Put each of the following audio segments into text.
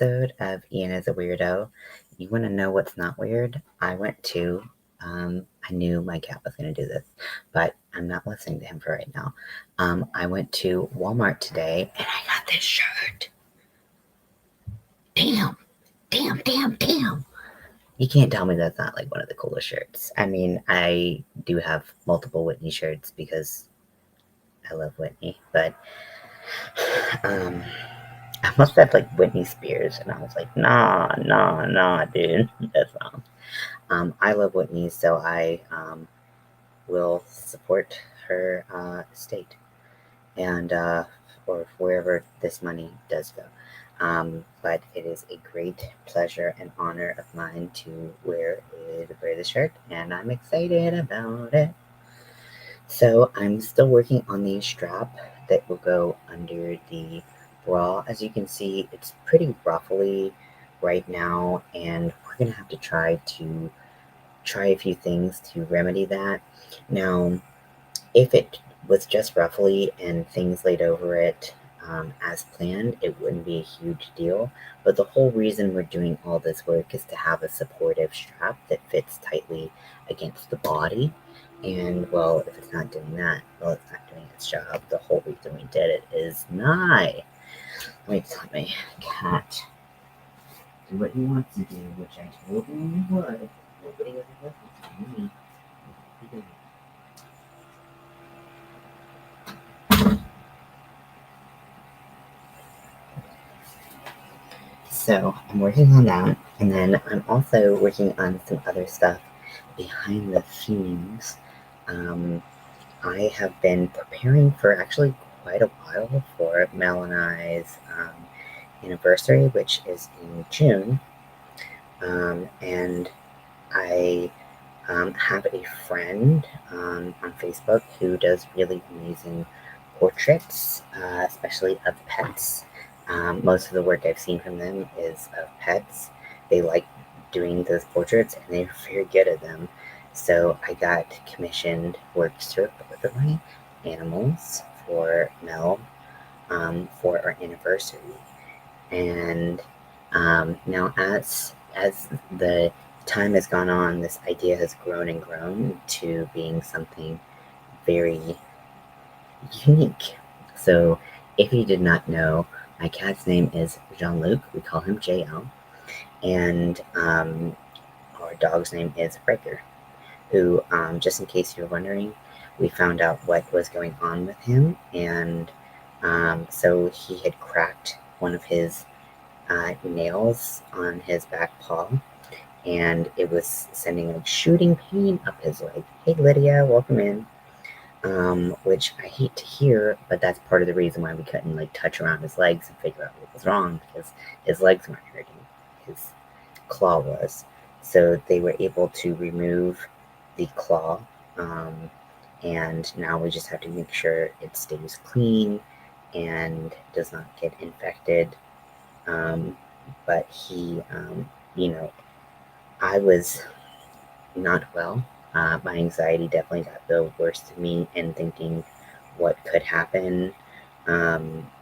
episode of Ian is a Weirdo. You want to know what's not weird? I knew my cat was going to do this, but I'm not listening to him for right now. I went to Walmart today and I got this shirt. Damn. You can't tell me that's not like one of the coolest shirts. I mean, I do have multiple Whitney shirts because I love Whitney, but I must have like Whitney Spears, and I was like, nah, dude, that's wrong. I love Whitney, so I will support her estate and or wherever this money does go. But it is a great pleasure and honor of mine to wear the shirt, and I'm excited about it. So I'm still working on the strap that will go under the bra. As you can see, it's pretty ruffly right now, and we're gonna have to try a few things to remedy that. Now, if it was just ruffly and things laid over it as planned, it wouldn't be a huge deal. But the whole reason we're doing all this work is to have a supportive strap that fits tightly against the body. And well, if it's not doing that, well, it's not doing its job. The whole reason we did it is not. Let my cat do what he wants to do, which I told him he would. Nobody ever listens to me. So I'm working on that, and then I'm also working on some other stuff behind the scenes. I have been preparing for actually quite a while for Mel and I's anniversary, which is in June. And I have a friend on Facebook who does really amazing portraits, especially of pets. Most of the work I've seen from them is of pets. They like doing those portraits and they're very good at them. So I got commissioned work to work with my animals for Mel for our anniversary. And now as the time has gone on, this idea has grown and grown to being something very unique. So if you did not know, my cat's name is Jean-Luc. We call him JL. And our dog's name is Breaker, who, just in case you're wondering, we found out what was going on with him. And so he had cracked one of his nails on his back paw, and it was sending like shooting pain up his leg. Hey Lydia, welcome in. Which I hate to hear, but that's part of the reason why we couldn't like touch around his legs and figure out what was wrong, because his legs weren't hurting, his claw was. So they were able to remove the claw, and now we just have to make sure it stays clean and does not get infected. But he, I was not well. My anxiety definitely got the worst of me and thinking what could happen.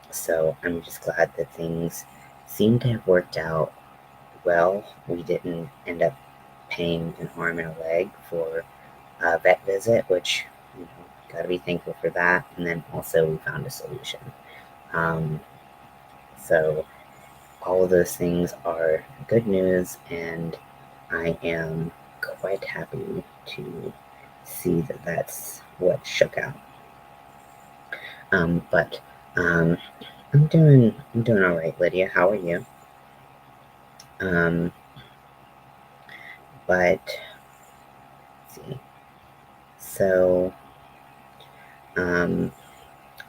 So I'm just glad that things seem to have worked out well. We didn't end up paying an arm and a leg for a vet visit, which, gotta be thankful for that. And then also we found a solution. So all of those things are good news, and I am quite happy to see that that's what shook out. But I'm doing all right, Lydia. How are you? But let's see. So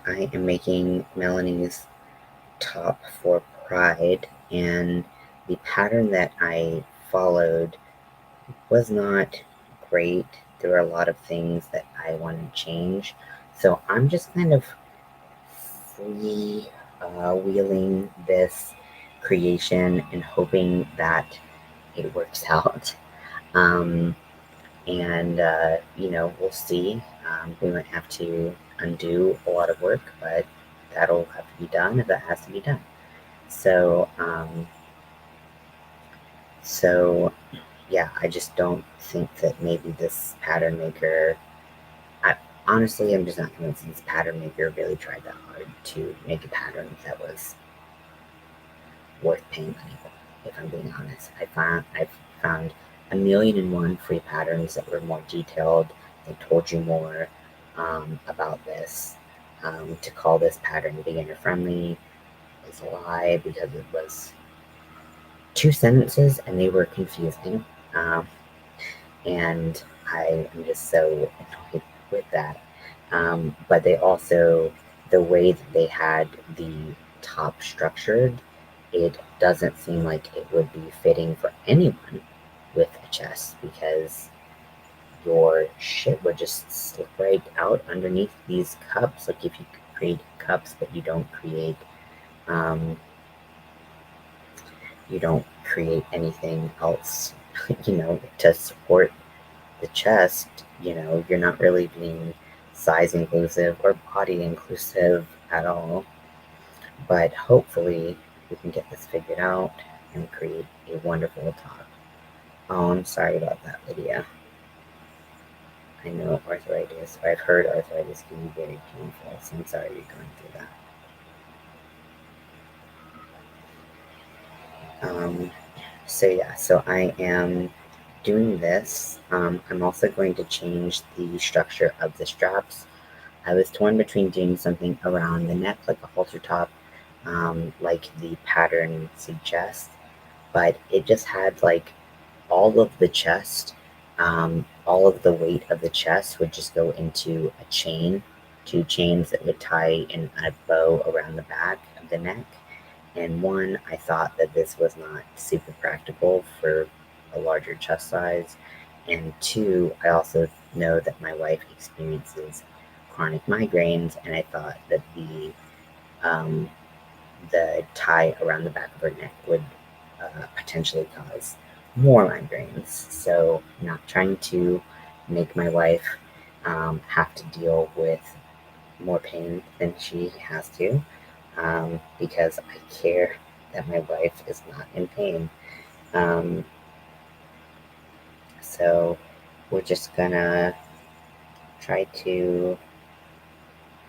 I am making Melanie's top for Pride, and the pattern that I followed was not great. There were a lot of things that I want to change. So I'm just kind of wheeling this creation and hoping that it works out. And we'll see. We might have to undo a lot of work, but that'll have to be done if that has to be done. So So yeah, I just don't think that maybe this pattern maker, honestly, I'm just not convinced this pattern maker really tried that hard to make a pattern that was worth paying money for, if I'm being honest. I've found a million and one free patterns that were more detailed, that told you more about this. To call this pattern beginner friendly is a lie because it was two sentences and they were confusing. Um, and I am just so annoyed with that. But they also, the way that they had the top structured, it doesn't seem like it would be fitting for anyone with a chest because your shit would just slip right out underneath these cups. Like if you create cups, but um, you don't create anything else, to support the chest, you're not really being size inclusive or body inclusive at all. But hopefully, we can get this figured out and create a wonderful top. Oh, I'm sorry about that, Lydia. I know arthritis, I've heard arthritis can be very painful, so I'm sorry you're going through that. So yeah, so I am doing this. I'm also going to change the structure of the straps. I was torn between doing something around the neck, like a halter top, like the pattern suggests, but it just had like all of the chest, all of the weight of the chest would just go into a chain, two chains that would tie in a bow around the back of the neck. And one, I thought that this was not super practical for a larger chest size. And two, I also know that my wife experiences chronic migraines, and I thought that um, the tie around the back of her neck would potentially cause more migraines. So, not trying to make my wife have to deal with more pain than she has to, because I care that my wife is not in pain. Um, so, we're just gonna try to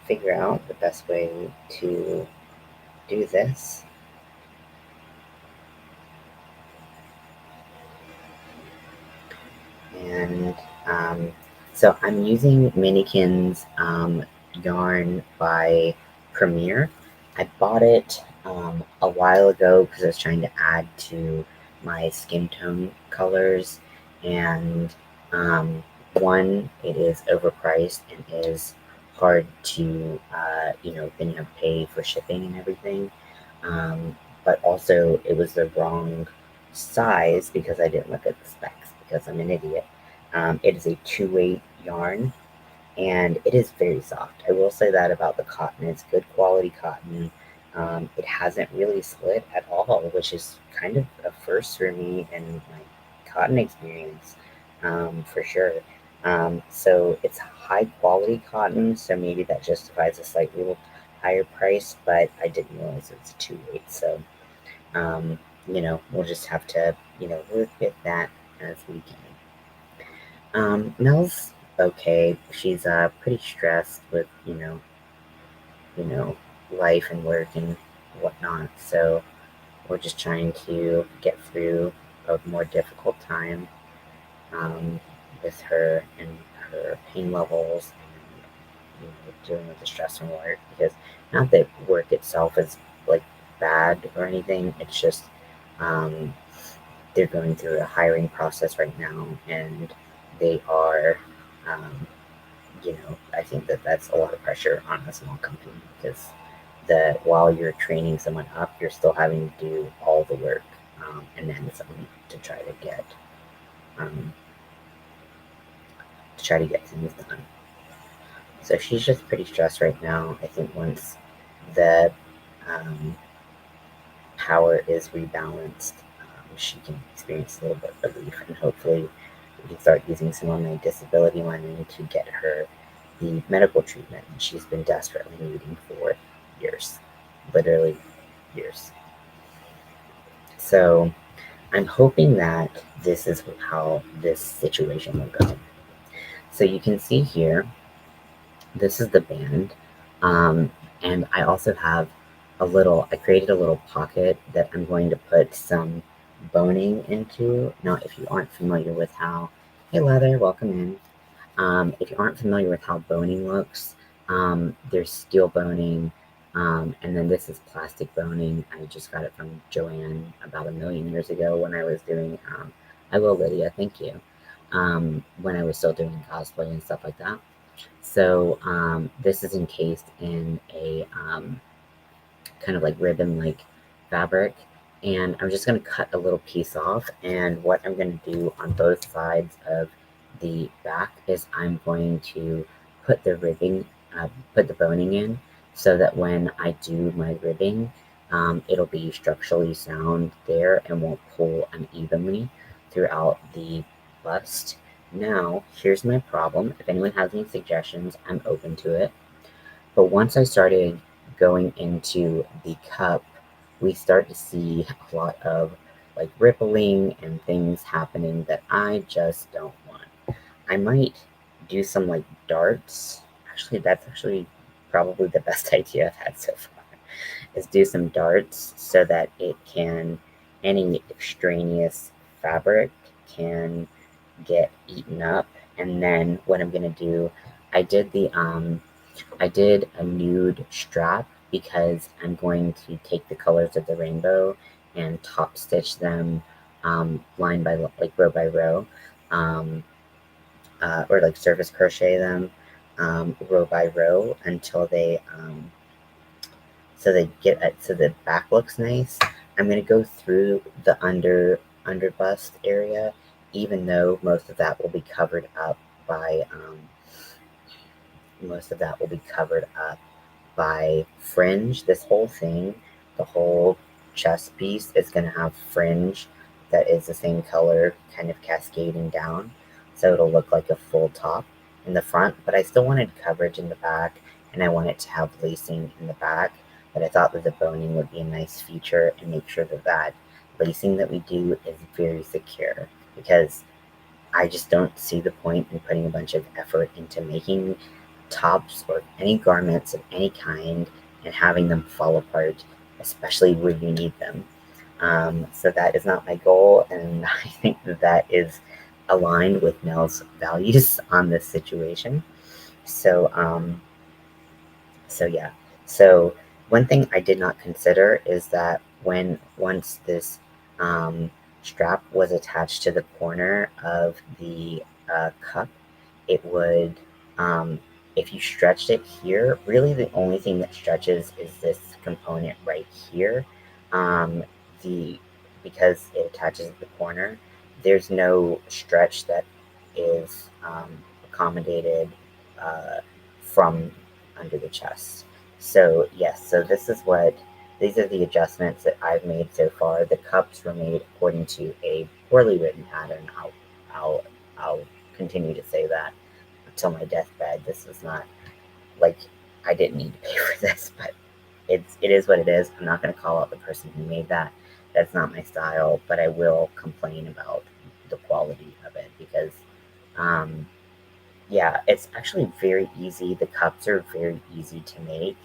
figure out the best way to do this. And so I'm using Minikin's yarn by Premier. I bought it a while ago because I was trying to add to my skin tone colors. And one, it is overpriced and is hard to, then you have to pay for shipping and everything. But also, it was the wrong size because I didn't look at the specs because I'm an idiot. It is a two-weight yarn and it is very soft. I will say that about the cotton. It's good quality cotton. It hasn't really split at all, which is kind of a first for me in my cotton experience, for sure. So it's high quality cotton, so maybe that justifies a slightly higher price, but I didn't realize it was a two-weight. So we'll just have to, work with that as we can. Mel's okay. She's pretty stressed with, you know, life and work and whatnot. So we're just trying to get through a more difficult time um, with her and her pain levels and dealing with the stress from work. Because not that work itself is like bad or anything. It's just um, they're going through a hiring process right now, and they are, um, I think that that's a lot of pressure on a small company because that while you're training someone up, you're still having to do all the work and then some to try to get um, things done. So she's just pretty stressed right now. I think once the um, power is rebalanced, she can experience a little bit of relief, and hopefully we can start using some of my disability money to get her the medical treatment that she's been desperately needing for years, literally years. So I'm hoping that this is how this situation will go. So you can see here, this is the band. And I also have I created a little pocket that I'm going to put some boning into. Now, if you aren't familiar with how, hey Leather, welcome in. If you aren't familiar with how boning looks, there's steel boning, and then this is plastic boning. I just got it from Joanne about a million years ago when I was doing, I will Lydia, thank you, when I was still doing cosplay and stuff like that. So this is encased in a kind of like ribbon-like fabric, and I'm just going to cut a little piece off, and what I'm going to do on both sides of the back is I'm going to put the put the boning in, so that when I do my ribbing, it'll be structurally sound there and won't pull unevenly throughout the bust. Now, here's my problem. If anyone has any suggestions, I'm open to it. But once I started going into the cup, we start to see a lot of like rippling and things happening that I just don't want. I might do some like darts. Actually, that's actually probably the best idea I've had so far, is do some darts so that any extraneous fabric can get eaten up. And then what I'm gonna do, I did I did a nude strap because I'm going to take the colors of the rainbow and top stitch them, line by like row by row, um, or like surface crochet them, row by row until so the back looks nice. I'm gonna go through the under bust area, even though most of that will be covered up by fringe. This whole thing, the whole chest piece, is going to have fringe that is the same color, kind of cascading down. So it'll look like a full top in the front, but I still wanted coverage in the back, and I want it to have lacing in the back. But I thought that the boning would be a nice feature and make sure that that lacing that we do is very secure, because I just don't see the point in putting a bunch of effort into making tops or any garments of any kind and having them fall apart, especially where you need them. So that is not my goal, and I think that that is aligned with Mel's values on this situation. So, so yeah. So one thing I did not consider is that once this um, strap was attached to the corner of the cup, it would, um, if you stretched it here, really the only thing that stretches is this component right here. Um, the Because it attaches at the corner, there's no stretch that is accommodated uh, from under the chest. So yes, so these are the adjustments that I've made so far. The cups were made according to a poorly written pattern. I'll I'll continue to say that until my deathbed. This is not like, I didn't need to pay for this, but it is what it is. I'm not going to call out the person who made that. That's not my style, but I will complain about the quality of it because um, yeah, it's actually very easy. The cups are very easy to make.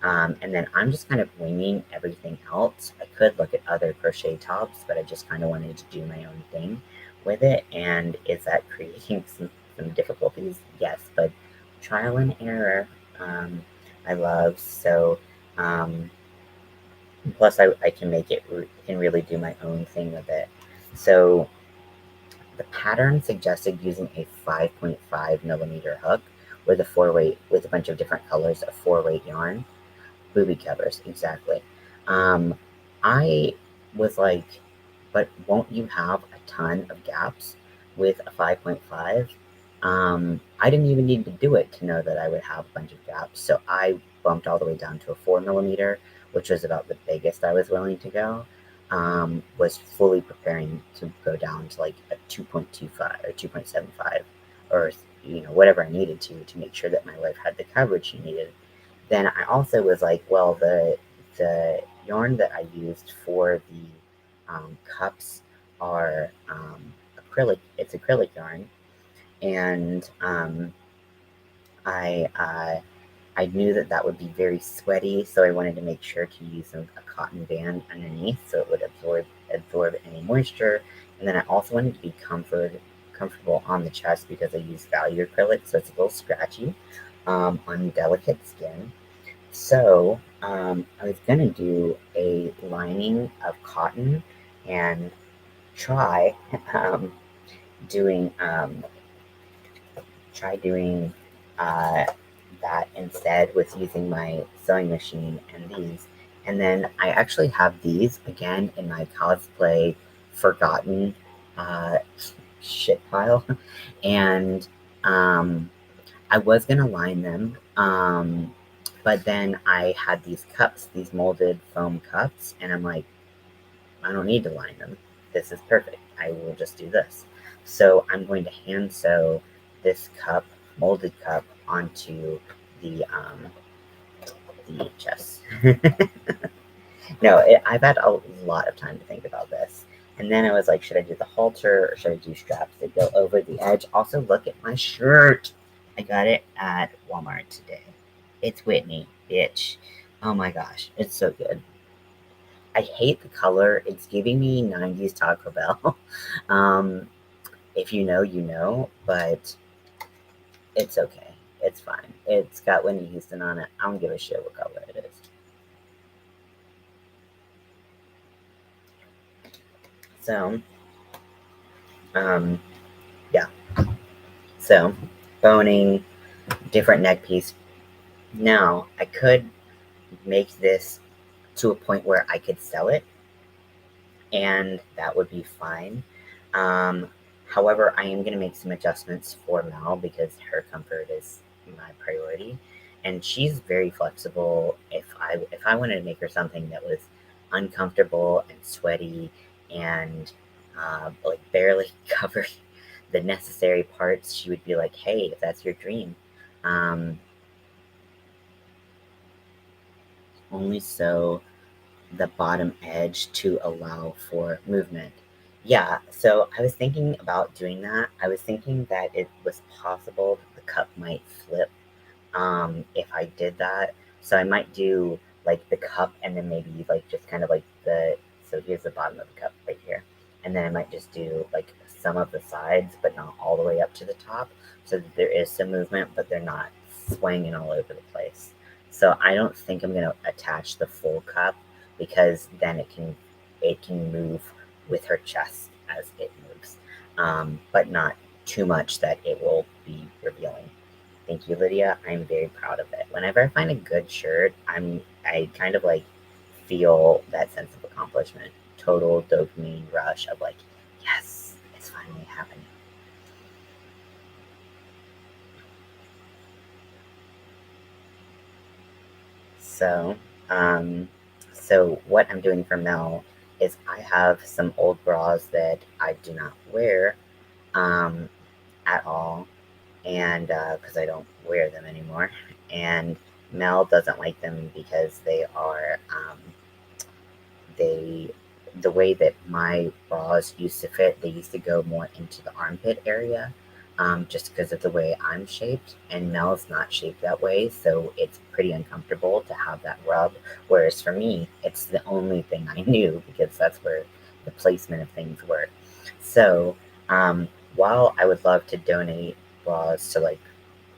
And then I'm just kind of winging everything else. I could look at other crochet tops, but I just kind of wanted to do my own thing with it. And is that creating some difficulties? Yes, but trial and error, um, I love. So, um, plus I can can really do my own thing with it. So, the pattern suggested using a 5.5 millimeter hook with a bunch of different colors of 4-weight yarn. Booby covers, exactly. Um, I was like, but won't you have a ton of gaps with a 5.5? I didn't even need to do it to know that I would have a bunch of gaps. So I bumped all the way down to a 4 millimeter, which was about the biggest I was willing to go. Was fully preparing to go down to like a 2.25 or 2.75, or whatever I needed to make sure that my wife had the coverage she needed. Then I also was like, well, the yarn that I used for the cups are acrylic. It's acrylic yarn, and I I knew that that would be very sweaty, so I wanted to make sure to use a cotton band underneath so it would absorb any moisture. And then I also wanted to be comfortable on the chest because I use value acrylic, so it's a little scratchy on delicate skin. So I was gonna do a lining of cotton and try um, doing try doing uh, that instead with using my sewing machine and these. And then I actually have these again in my cosplay forgotten uh, shit pile. And I was gonna line them, but then I had these cups, these molded foam cups, and I'm like, I don't need to line them. This is perfect. I will just do this. So I'm going to hand sew this cup, molded cup, onto the chest. No, I've had a lot of time to think about this. And then I was like, should I do the halter or should I do straps that go over the edge? Also, look at my shirt. I got it at Walmart today. It's Whitney, bitch. Oh my gosh, it's so good. I hate the color. It's giving me 90s Taco Bell. um, if you know, you know, but it's okay. It's fine. It's got Whitney Houston on it. I don't give a shit what color it is. So, um, yeah. So, boning, different neck piece. Now, I could make this to a point where I could sell it, and that would be fine. Um, However, I am going to make some adjustments for Mel because her comfort is my priority, and she's very flexible. If I wanted to make her something that was uncomfortable and sweaty and like barely covered the necessary parts, she would be like, "Hey, if that's your dream." Um, Only so the bottom edge to allow for movement. Yeah, so I was thinking about doing that. I was thinking that it was possible that the cup might flip if I did that. So I might do like the cup and then maybe like just kind of like so here's the bottom of the cup right here. And then I might just do like some of the sides, but not all the way up to the top. So that there is some movement, but they're not swinging all over the place. So I don't think I'm gonna attach the full cup because then it can move with her chest as it moves, but not too much that it will be revealing. Thank you, Lydia. I'm very proud of it. Whenever I find a good shirt, I kind of like feel that sense of accomplishment. Total dopamine rush of like, yes, it's finally happening. So, um, so what I'm doing for Mel is I have some old bras that I do not wear um, at all, and because I don't wear them anymore, and Mel doesn't like them because they the way that my bras used to fit, they used to go more into the armpit area, just because of the way I'm shaped, and Mel's not shaped that way, so it's pretty uncomfortable to have that rub. Whereas for me, it's the only thing I knew because that's where the placement of things were. So while I would love to donate bras to like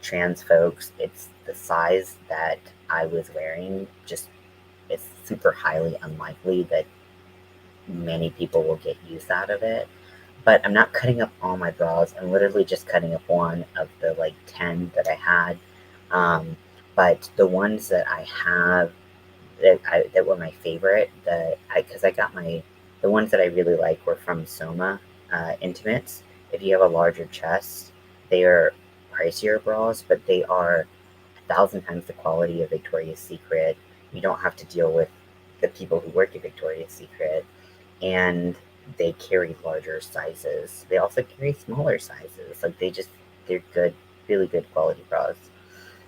trans folks, it's the size that I was wearing just it's super highly unlikely that many people will get use out of it. But I'm not cutting up all my bras. I'm literally just cutting up one of the like 10 that I had. Um, but the ones that I have that were my favorite, because I got the ones that I really like were from Soma Intimates. If you have a larger chest, they are pricier bras, but they are 1,000 times the quality of Victoria's Secret. You don't have to deal with the people who work at Victoria's Secret, and they carry larger sizes. They also carry smaller sizes. Like they're good, really good quality bras.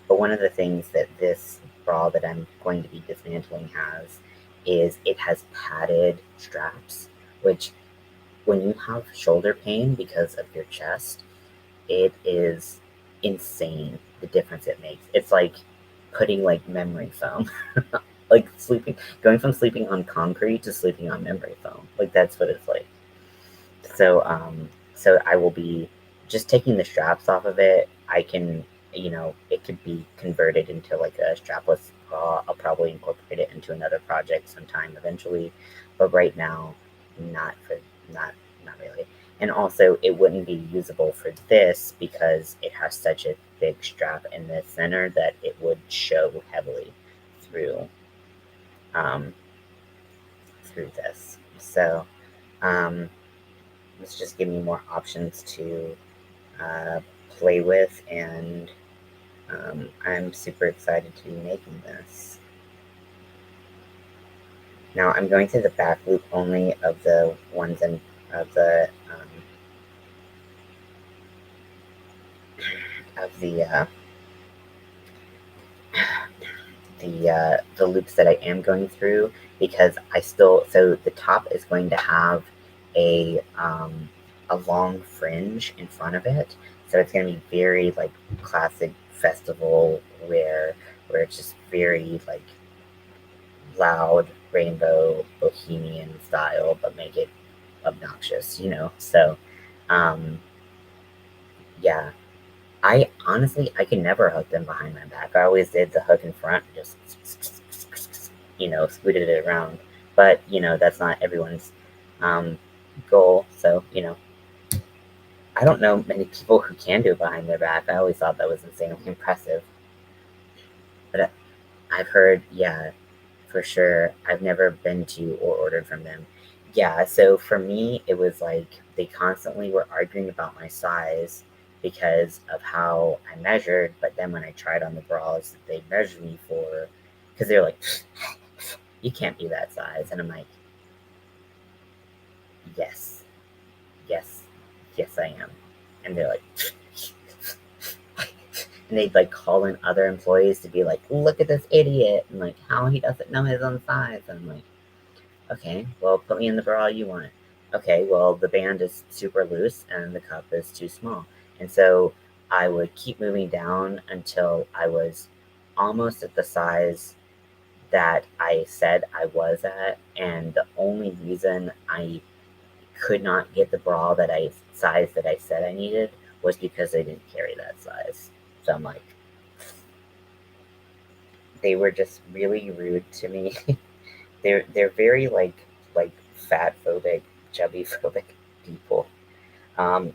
But one of the things that this bra that I'm going to be dismantling has is it has padded straps, which when you have shoulder pain because of your chest, it is insane the difference it makes. It's like putting like memory foam, like going from sleeping on concrete to sleeping on memory foam. Like that's what it's like. So I will be just taking the straps off of it. I can, it could be converted into like a strapless bra. I'll probably incorporate it into another project sometime eventually, but right now, not for not not really. And also, it wouldn't be usable for this because it has such a big strap in the center that it would show heavily through um, through this. So. Um, It's just giving me more options to play with, and I'm super excited to be making this. Now I'm going through the back loop only of the ones in of the the loops that I am going through, because so the top is going to have a long fringe in front of it, so it's going to be very like classic festival wear, where it's just very like loud rainbow bohemian style, but make it obnoxious. So um, yeah, I can never hook them behind my back. I always did the hook in front, just scooted it around. But that's not everyone's um, goal. So I don't know many people who can do it behind their back. I always thought that was insanely impressive. But I've heard, yeah, for sure. I've never been to or ordered from them. Yeah, so for me, it was like they constantly were arguing about my size because of how I measured. But then when I tried on the bras that they measured me for, because they're like, you can't be that size. And I'm like, yes, yes, yes, I am. And they're like, and they'd like call in other employees to be like, look at this idiot, and like how he doesn't know his own size. And I'm like, okay, well, put me in the bra you want. Okay, well, the band is super loose and the cup is too small. And so I would keep moving down until I was almost at the size that I said I was at. And the only reason I could not get the bra size that I said I needed was because they didn't carry that size. So I'm like, they were just really rude to me. They're very like fat phobic, chubby phobic people.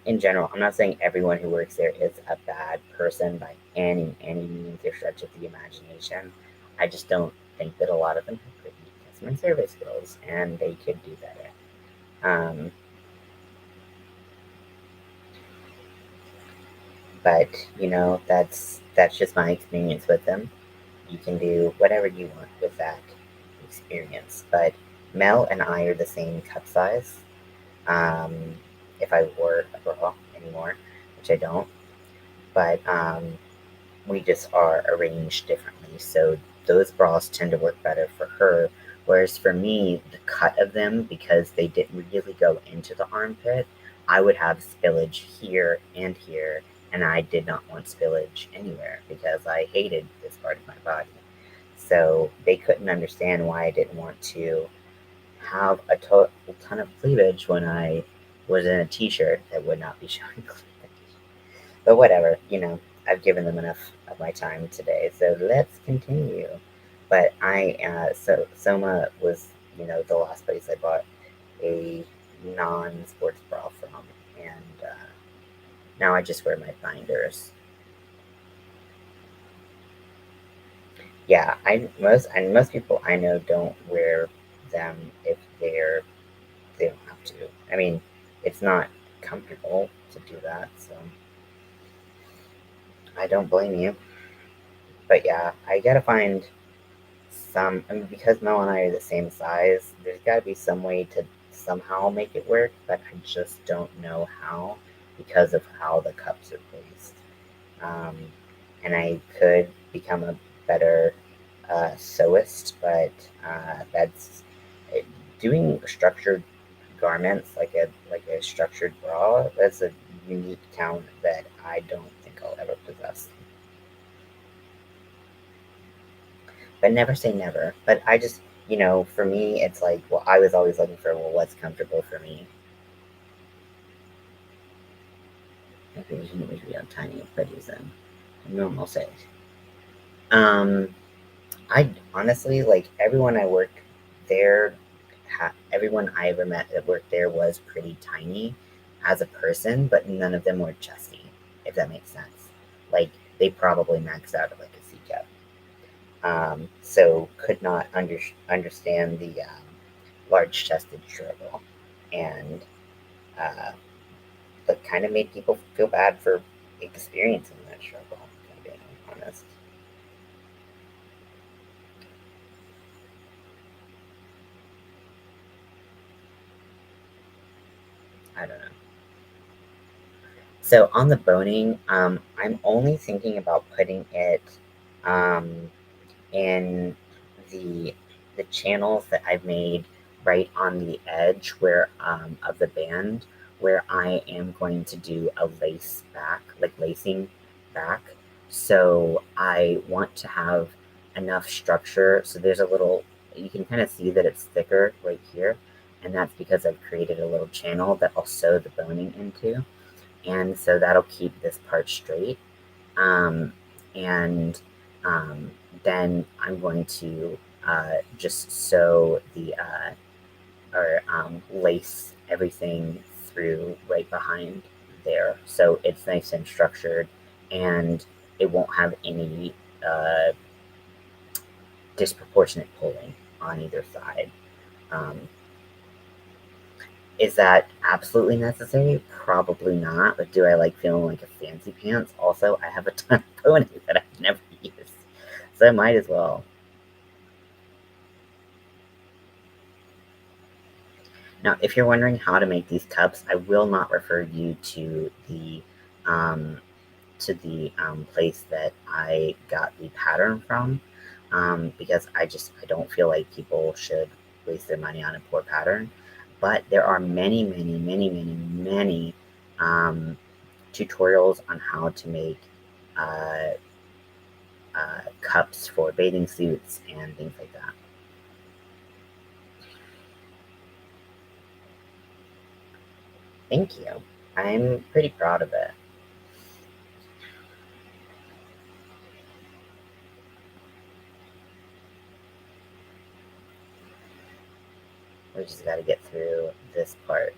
In general, I'm not saying everyone who works there is a bad person by any means or stretch of the imagination. I just don't think that a lot of them have great customer service skills, and they could do better. Um, but that's just my experience with them. You can do whatever you want with that experience. But Mel and I are the same cup size. Um, if I wore a bra anymore, which I don't, but we just are arranged differently. So those bras tend to work better for her, whereas for me, the cut of them, because they didn't really go into the armpit, I would have spillage here and here, and I did not want spillage anywhere because I hated this part of my body. So they couldn't understand why I didn't want to have a ton of cleavage when I was in a t-shirt that would not be showing cleavage. But whatever, I've given them enough of my time today, so let's continue. But so Soma was, the last place I bought a non-sports bra from, and now I just wear my binders. Yeah, most people I know don't wear them if they don't have to. I mean, it's not comfortable to do that, so I don't blame you. But yeah, I gotta find I mean, because Mel and I are the same size, there's gotta be some way to somehow make it work, but I just don't know how because of how the cups are placed. Um, and I could become a better sewist, but that's doing structured garments, like a structured bra, that's a unique talent that I don't think I'll ever possess. But never say never. But I just, for me, it's like, well, I was always looking for, well, what's comfortable for me. I think we should be on tiny hoodies then. Normal size. Um, I honestly, like, everyone I worked there, everyone I ever met that worked there was pretty tiny as a person, but none of them were chesty, if that makes sense. Like, they probably maxed out at like a C cup. So could not understand the large chested struggle, and uh, that kind of made people feel bad for experiencing that struggle, if I'm being honest. I don't know. So on the boning, I'm only thinking about putting it um, in the the channels that I've made right on the edge where of the band, where I am going to do a lace back, like lacing back. So I want to have enough structure. So there's a little, you can kind of see that it's thicker right here, and that's because I've created a little channel that I'll sew the boning into, and so that'll keep this part straight. Um, and then I'm going to just sew or lace everything through right behind there, so it's nice and structured, and it won't have any uh, disproportionate pulling on either side. Um, Is that absolutely necessary? Probably not. But do I like feeling like a fancy pants? Also, I have a ton of ponies that I've never used, so I might as well. Now, if you're wondering how to make these cups, I will not refer you um, to the place that I got the pattern from, because I don't feel like people should waste their money on a poor pattern. But there are many, many, many, many, many tutorials on how to make uh, cups for bathing suits and things like that. Thank you. I'm pretty proud of it. We just got to get through this part.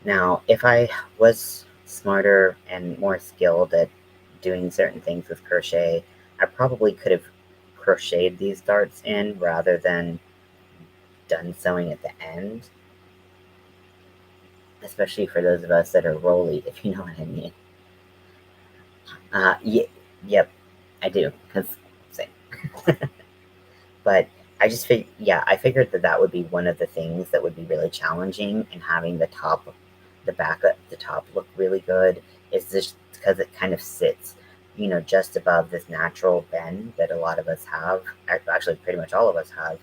Now, if I was smarter and more skilled at doing certain things with crochet, I probably could have crocheted these darts in rather than done sewing at the end, especially for those of us that are rolly, if you know what I mean. Yep, I do, because same. But I figured that that would be one of the things that would be really challenging, and having the back at the top look really good is just because it kind of sits, just above this natural bend that a lot of us have. Actually, pretty much all of us have.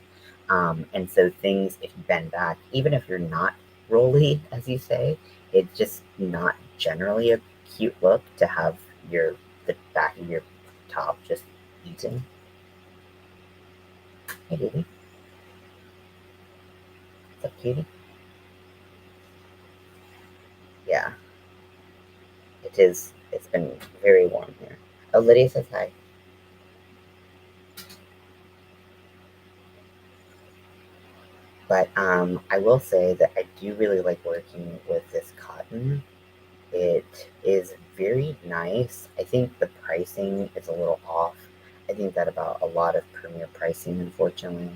And so things, if you bend back, even if you're not rolly, as you say, it's just not generally a cute look to have the back of your top just eaten. Hey, baby. What's up, cutie? Yeah, it is. It's been very warm here. Oh, Lydia says hi. But I will say that I do really like working with this cotton. It is very nice. I think the pricing is a little off. I think that about a lot of premier pricing, unfortunately.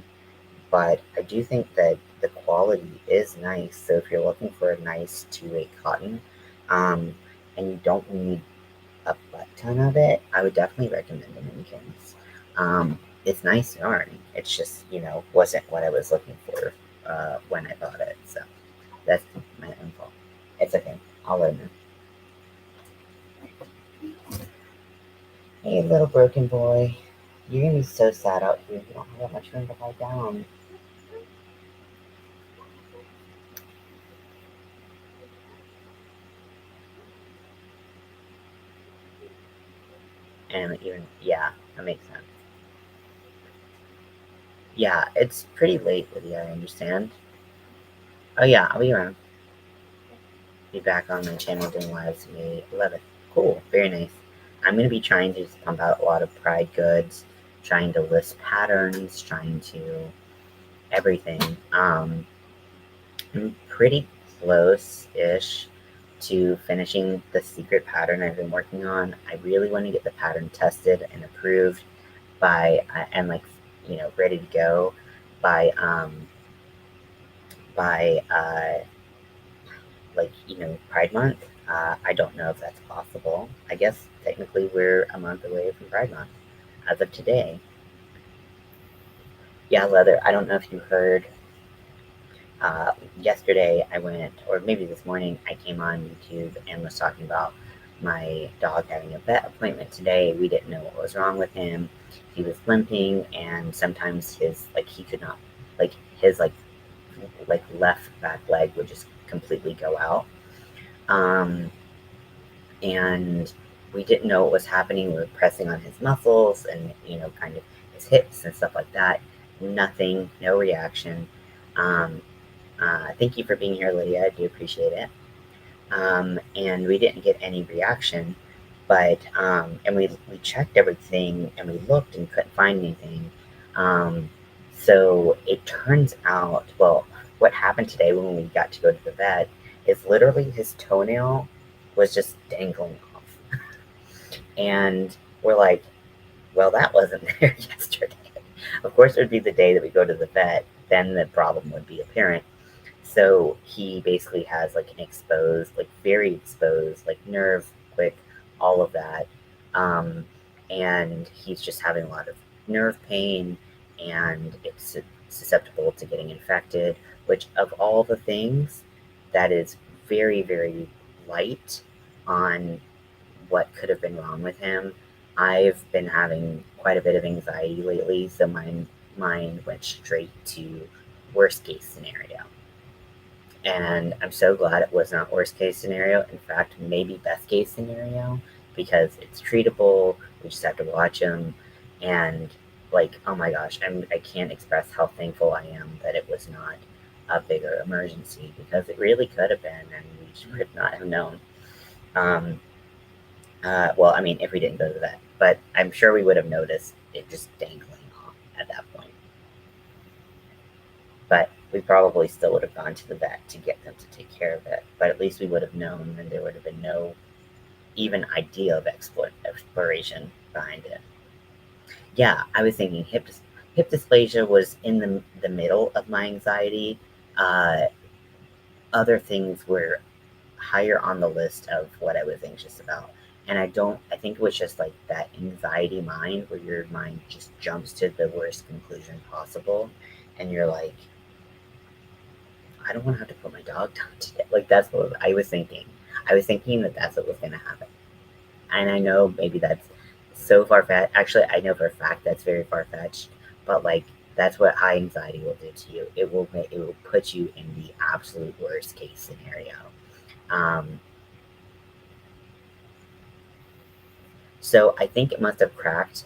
But I do think that the quality is nice. So if you're looking for a nice 2-weight cotton, um, and you don't need a butt ton of it, I would definitely recommend Dominicans. It's nice yarn. It's just, wasn't what I was looking for when I bought it. So that's my own fault. It's okay. I'll learn it. Hey, little broken boy. You're gonna be so sad out here if you don't have that much room to lie down. And even, yeah, that makes sense. Yeah, it's pretty late, Lydia, I understand. Oh yeah, I'll be around. Be back on my channel doing lives May 11th. Cool, very nice. I'm going to be trying to just pump out a lot of Pride goods, trying to list patterns, trying to everything. I'm pretty close-ish to finishing the secret pattern I've been working on. I really want to get the pattern tested and approved by and like ready to go by by Pride Month. I don't know if that's possible. I guess technically we're a month away from Pride Month as of today. Yeah, Leather. I don't know if you heard. Yesterday I went, or maybe this morning, I came on YouTube and was talking about my dog having a vet appointment today. We didn't know what was wrong with him. He was limping, and sometimes his he could not his left back leg would just completely go out. Um, and we didn't know what was happening. We were pressing on his muscles and kind of his hips and stuff like that. Nothing, no reaction. Um, Thank you for being here, Lydia. I do appreciate it. And we didn't get any reaction, but and we checked everything and we looked and couldn't find anything. Um, so it turns out, well, what happened today when we got to go to the vet is literally his toenail was just dangling off, and we're like, well, that wasn't there yesterday. Of course, it would be the day that we go to the vet, then the problem would be apparent. So he basically has an exposed, very exposed, nerve, quick, all of that. Um, and he's just having a lot of nerve pain, and it's susceptible to getting infected, which of all the things, that is very, very light on what could have been wrong with him. I've been having quite a bit of anxiety lately, so mine went straight to worst case scenario. And I'm so glad it was not worst case scenario. In fact, maybe best case scenario, because it's treatable. We just have to watch him. And oh my gosh, I can't express how thankful I am that it was not a bigger emergency, because it really could have been, and we just would not have known. Um, well, I mean, if we didn't go to that, but I'm sure we would have noticed it just dangling off at that point. But we probably still would have gone to the vet to get them to take care of it. But at least we would have known, and there would have been no even idea of exploration behind it. Yeah, I was thinking hip dysplasia was in the middle of my anxiety. Uh, Other things were higher on the list of what I was anxious about. And I think it was just that anxiety mind where your mind just jumps to the worst conclusion possible. And you're like, I don't want to have to put my dog down today. That's what I was thinking. I was thinking that that's what was going to happen. And I know maybe that's so far fetched. Actually, I know for a fact that's very far fetched. But that's what high anxiety will do to you. It will put you in the absolute worst case scenario. Um, so I think it must have cracked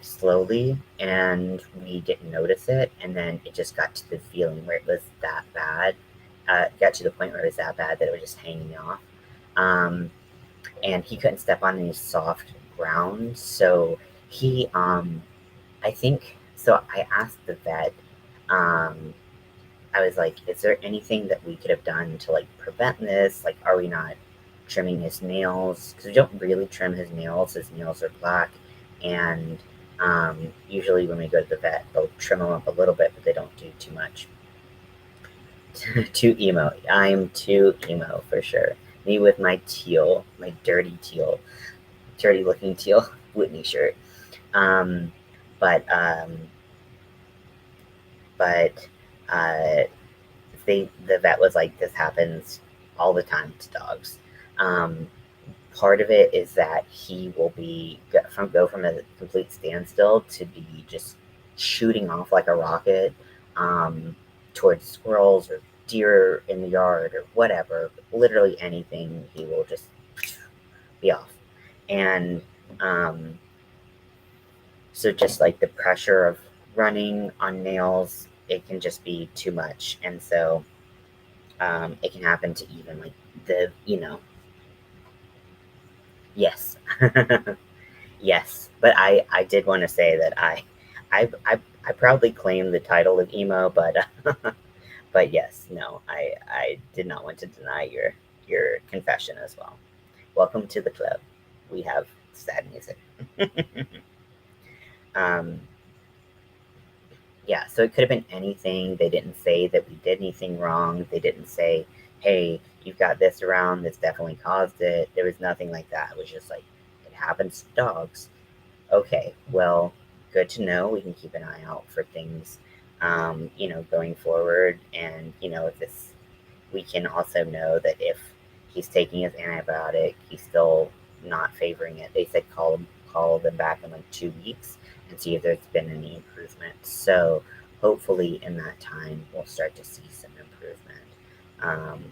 slowly, and we didn't notice it, and then it just got to the feeling where it was that bad. Got to the point where it was that bad that it was just hanging off. Um, and he couldn't step on any soft ground, so he I think so. I asked the vet. Um, I was like, "Is there anything that we could have done to prevent this? Are we not trimming his nails? Because we don't really trim his nails. His nails are black, and usually when we go to the vet, they'll trim them up a little bit, but they don't do too much." Too emo. I'm too emo for sure. Me with my teal, my dirty looking teal Whitney shirt. Um, but but uh, the vet was like, this happens all the time to dogs. Um, Part of it is that he will go from a complete standstill to be just shooting off like a rocket towards squirrels or deer in the yard or whatever. Literally anything, he will just be off. And So just like the pressure of running on nails, it can just be too much. And so it can happen to even like yes. Yes. But I did want to say that I, I, I proudly claim the title of emo, but yes, no, I did not want to deny your confession as well. Welcome to the club. We have sad music. um, yeah, so it could have been anything. They didn't say that we did anything wrong. They didn't say, hey, you've got this around. This definitely caused it. There was nothing like that. It was just like, it happens to dogs. Okay, well, good to know. We can keep an eye out for things, going forward. And, if this, we can also know that if he's taking his antibiotic, he's still not favoring it. They said call them back in like 2 weeks and see if there's been any improvement. So hopefully in that time we'll start to see some improvement.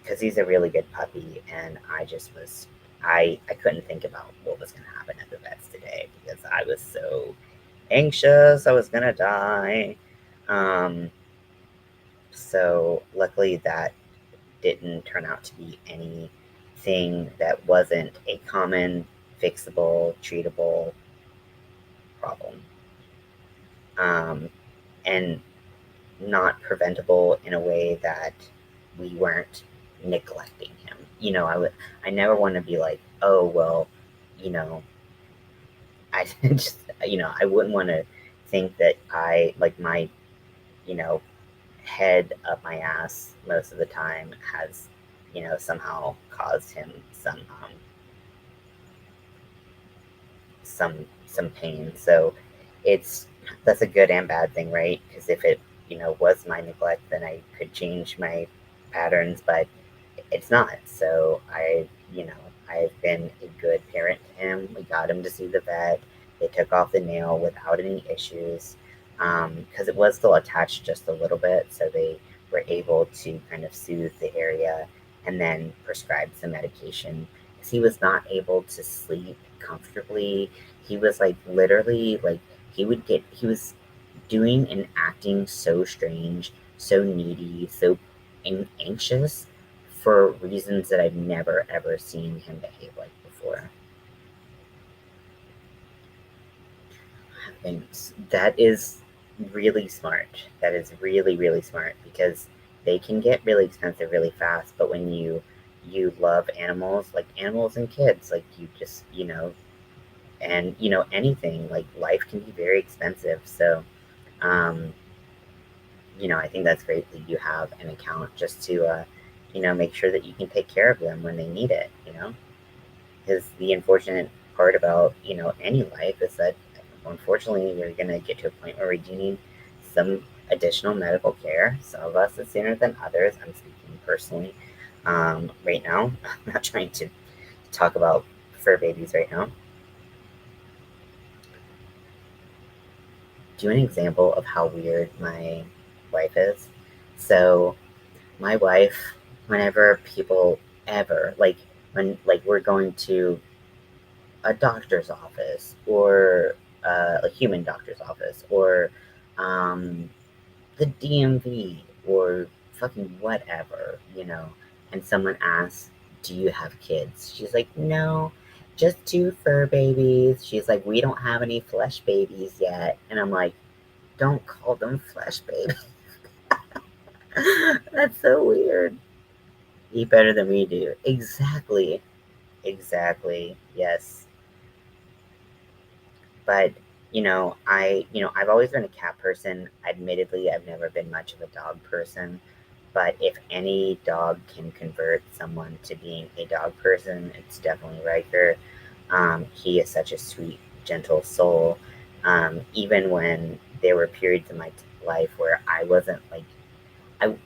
Because he's a really good puppy, and I couldn't think about what was going to happen at the vets today because I was so anxious. I was going to die. Um, so luckily that didn't turn out to be anything that wasn't a common, fixable, treatable problem. Um, and not preventable in a way that we weren't neglecting him. I never want to be like, oh, well, you know, I just, I wouldn't want to think that I, like, my, you know, head up my ass most of the time has, somehow caused him some pain. So it's that's a good and bad thing, right? Because if it was my neglect, then I could change my patterns, but it's not. So I've been a good parent to him. We got him to see the vet. They took off the nail without any issues because it was still attached just a little bit. So they were able to kind of soothe the area and then prescribe some medication because he was not able to sleep comfortably. He was like literally like he was doing and acting so strange, so needy, so anxious for reasons that I've never ever seen him behave like before. And that is really smart. That is really, really smart because they can get really expensive really fast. But when you love animals, like animals and kids, like you just and anything like life can be very expensive. So um, I think that's great that you have an account just to make sure that you can take care of them when they need it. Because the unfortunate part about any life is that unfortunately you're gonna get to a point where you need some additional medical care. Some of us it's sooner than others. I'm speaking personally right now. I'm not trying to talk about fur babies right now. Do an example of how weird my wife is. So my wife, whenever people ever like we're going to a doctor's office or a human doctor's office or um, the DMV or fucking whatever, and someone asks, do you have kids? She's like, no, just two fur babies. She's like, we don't have any flesh babies yet. And I'm like, don't call them flesh babies. That's so weird. Eat better than we do. Exactly. Exactly. Yes. But I've always been a cat person. Admittedly, I've never been much of a dog person. But if any dog can convert someone to being a dog person, it's definitely Riker. He is such a sweet, gentle soul. Even when there were periods in my life where I wasn't like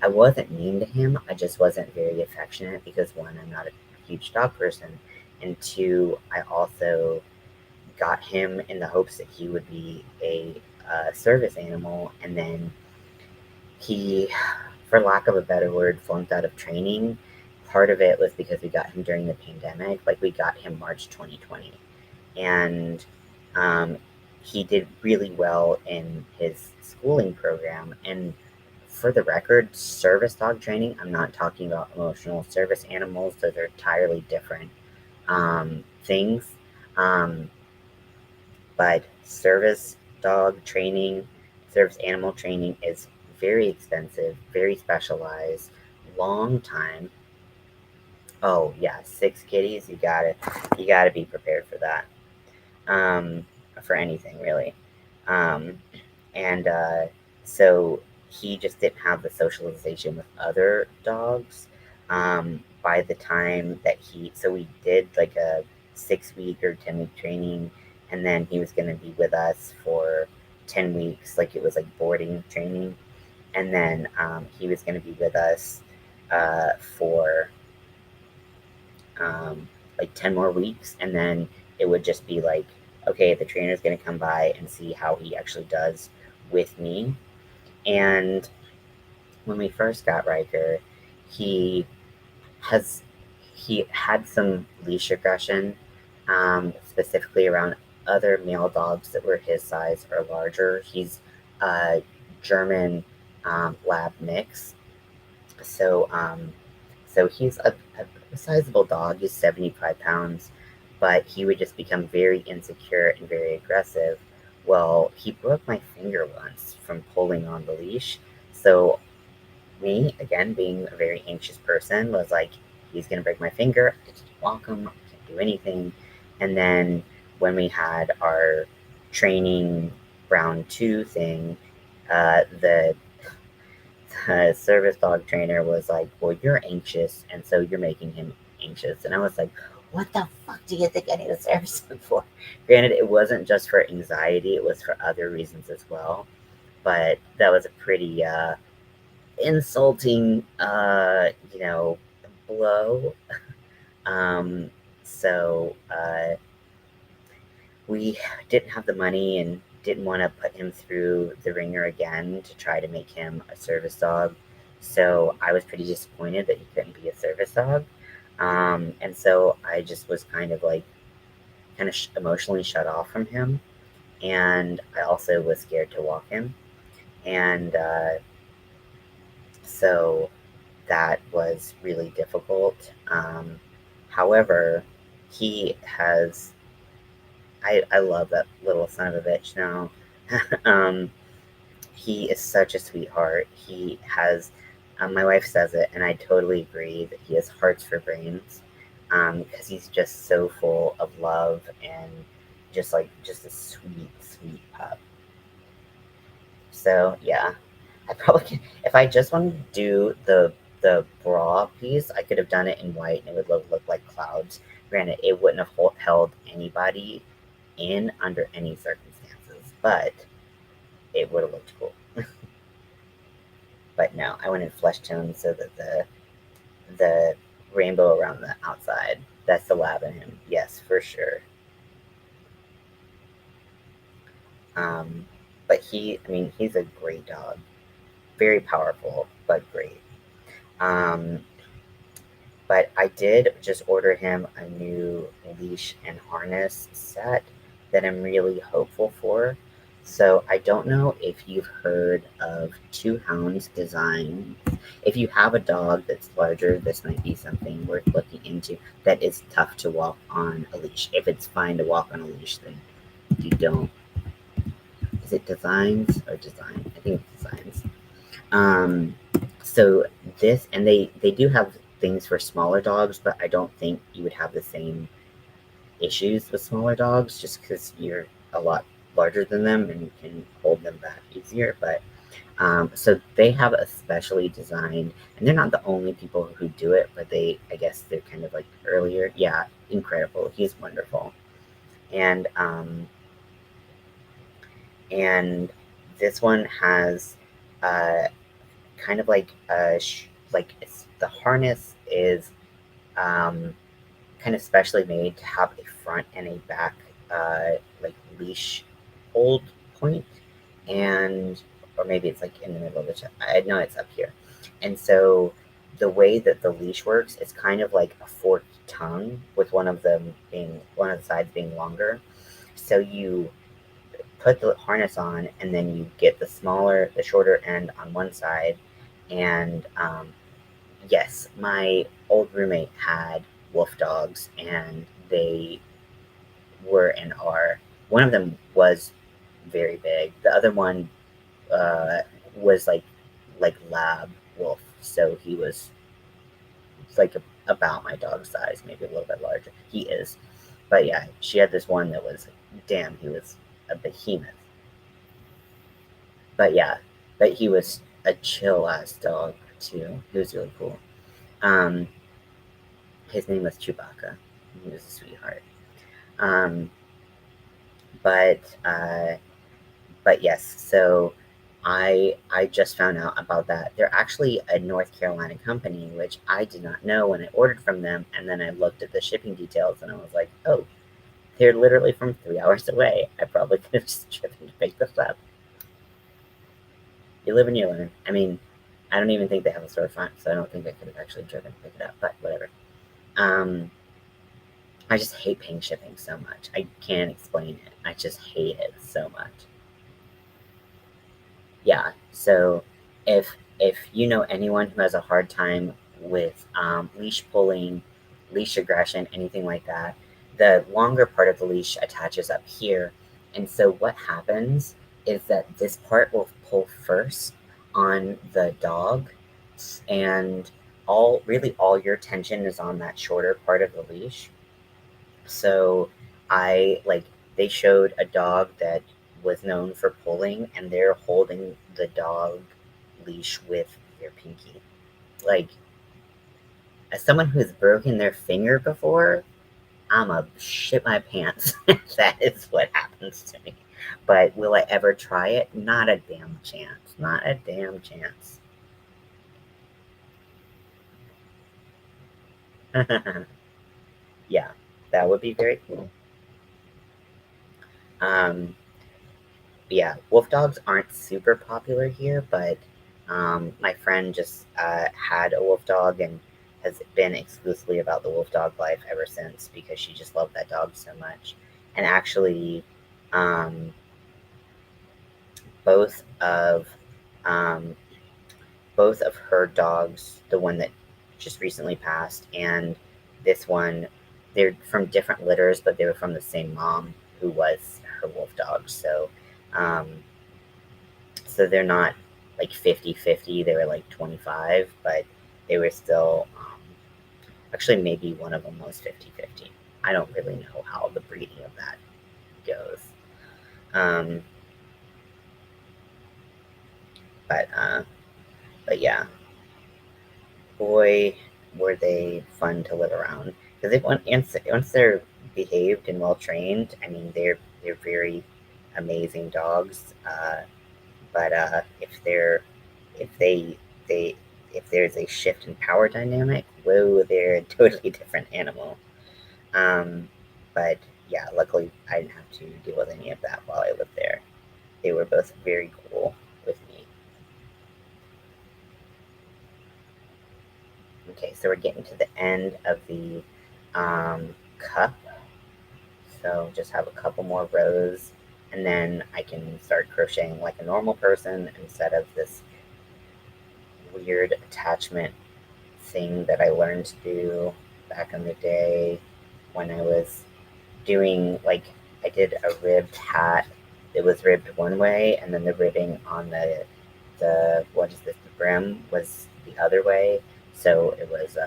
I wasn't mean to him. I just wasn't very affectionate because one, I'm not a huge dog person, and two, I also got him in the hopes that he would be a service animal, and then he, for lack of a better word, flunked out of training. Part of it was because we got him during the pandemic, like we got him March 2020, and um, he did really well in his schooling program. And for the record, service dog training, I'm not talking about emotional service animals, those are entirely different things. Um, but service animal training is very expensive, very specialized, long time. Oh yeah, 6 kitties. You gotta be prepared for that. Um, for anything really. Um, and so he just didn't have the socialization with other dogs. By the time that so we did like a 6 week or 10 week training, and then he was going to be with us for 10 weeks, like it was like boarding training, and then he was going to be with us for like 10 more weeks, and then it would just be like, okay, the trainer's going to come by and see how he actually does with me. And when we first got Riker, he has he had some leash aggression, specifically around other male dogs that were his size or larger. He's a German lab mix, so he's a sizable dog. He's 75 pounds, but he would just become very insecure and very aggressive. Well, he broke my finger once from pulling on the leash. So me, again, being a very anxious person, was like, he's gonna break my finger. I just walk him. I can't do anything. And then when we had our training round two thing, the service dog trainer was like, well, you're anxious, and so you're making him anxious. And I was like, what the fuck do you think I need a service dog for? Granted, it wasn't just for anxiety, it was for other reasons as well. But that was a pretty insulting, blow. Um, so we didn't have the money and didn't want to put him through the ringer again to try to make him a service dog. So I was pretty disappointed that he couldn't be a service dog. And so I just was kind of emotionally shut off from him. And I also was scared to walk him. And so that was really difficult. However, he has I love that little son of a bitch now. um, he is such a sweetheart. He has, my wife says it, and I totally agree that he has hearts for brains, because he's just so full of love and just a sweet, sweet pup. So yeah, I probably can, if I just wanted to do the bra piece, I could have done it in white and it would look like clouds. Granted, it wouldn't have held anybody in under any circumstances, but it would have looked cool. But no, I went in flesh tone so that the rainbow around the outside, that's the lab in him. Yes, for sure. Um, but he's a great dog. Very powerful, but great. Um, but I did just order him a new leash and harness set that I'm really hopeful for. So I don't know if you've heard of Two Hounds Design. If you have a dog that's larger, this might be something worth looking into. That is tough to walk on a leash. If it's fine to walk on a leash, then you don't. Is it Designs or Design? I think it's Designs. Um, so this, and they do have things for smaller dogs, but I don't think you would have the same issues with smaller dogs just because you're a lot larger than them and you can hold them back easier. But so they have a specially designed, and they're not the only people who do it, but I guess they're kind of like earlier. Yeah, incredible. He's wonderful, and and this one has uh, kind of like the harness is um, kind of specially made to have a front and a back like leash hold point, and or maybe it's like in the middle of the chest. I know it's up here, and so the way that the leash works, it's kind of like a forked tongue with one of the sides being longer. So you put the harness on, and then you get the shorter end on one side. And yes, my old roommate had wolf dogs, and they were and are. One of them was very big. The other one uh, was like lab wolf, so he was like about my dog's size, maybe a little bit larger. He is, but yeah, she had this one that was, damn, he was a behemoth. But yeah, but he was a chill ass dog too. He was really cool. Um, his name was Chewbacca. He was a sweetheart. Um, but uh, but yes, so I just found out about that. They're actually a North Carolina company, which I did not know when I ordered from them. And then I looked at the shipping details, and I was like, oh, they're literally from 3 hours away. I probably could have just driven to pick this up. You live and you learn. I mean, I don't even think they have a storefront, so I don't think I could have actually driven to pick it up. But whatever. Um, I just hate paying shipping so much. I can't explain it. I just hate it so much. Yeah. So if you know anyone who has a hard time with leash pulling, leash aggression, anything like that, the longer part of the leash attaches up here. And so what happens is that this part will pull first on the dog, and all your tension is on that shorter part of the leash. So I like they showed a dog that was known for pulling, and they're holding the dog leash with their pinky. Like, as someone who's broken their finger before, I'm a shit my pants. That is what happens to me. But will I ever try it? Not a damn chance. Not a damn chance. Yeah, that would be very cool. Um, yeah, wolf dogs aren't super popular here, but my friend just had a wolf dog and has been exclusively about the wolf dog life ever since because she just loved that dog so much. And actually, um, both of um, both of her dogs, the one that just recently passed and this one, they're from different litters, but they were from the same mom who was her wolf dog. Um, so they're not like 50-50, they were like 25, but they were still actually maybe one of them was 50-50. I don't really know how the breeding of that goes. um, but but yeah, boy, were they fun to live around, because once they're behaved and well trained, I mean, they're very amazing dogs. But if they if there's a shift in power dynamic, whoa, they're a totally different animal. Um, but yeah, luckily I didn't have to deal with any of that while I lived there. They were both very cool with me. Okay, so we're getting to the end of the cup. So just have a couple more rows, and then I can start crocheting like a normal person instead of this weird attachment thing that I learned to do back in the day when I was doing, like, I did a ribbed hat. It was ribbed one way, and then the ribbing on the what is this, the brim was the other way. So it was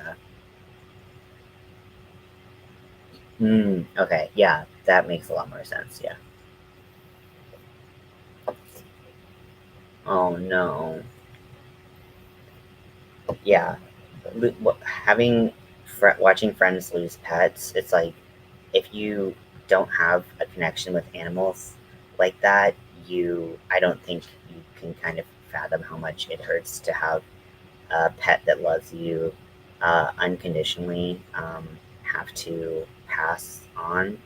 okay, yeah, that makes a lot more sense. Yeah. Oh no. Yeah. Having watching friends lose pets, it's like, if you don't have a connection with animals like that, I don't think you can kind of fathom how much it hurts to have a pet that loves you unconditionally have to pass on,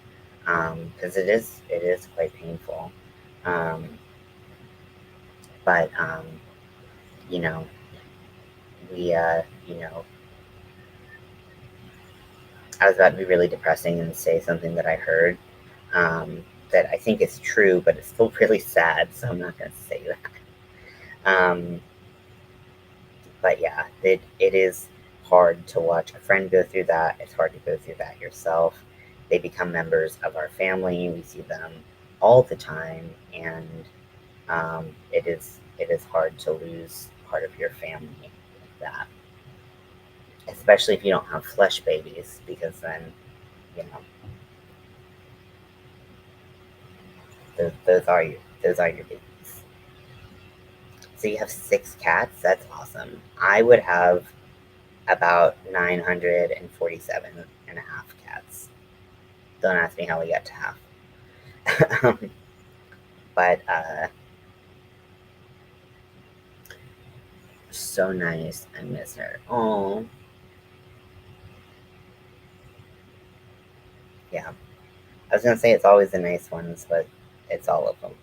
because it is quite painful. Um, but you know, we you know, I was about to be really depressing and say something that I heard that I think is true, but it's still really sad, so I'm not going to say that. But yeah, it is hard to watch a friend go through that. It's hard to go through that yourself. They become members of our family. We see them all the time, and it is hard to lose part of your family like that, especially if you don't have flesh babies, because then you know those are your babies. So you have 6 cats. That's awesome. I would have about 947 and a half cats. Don't ask me how we got to half. But so nice. I miss her. Oh, yeah. I was gonna say it's always the nice ones, but it's all of them.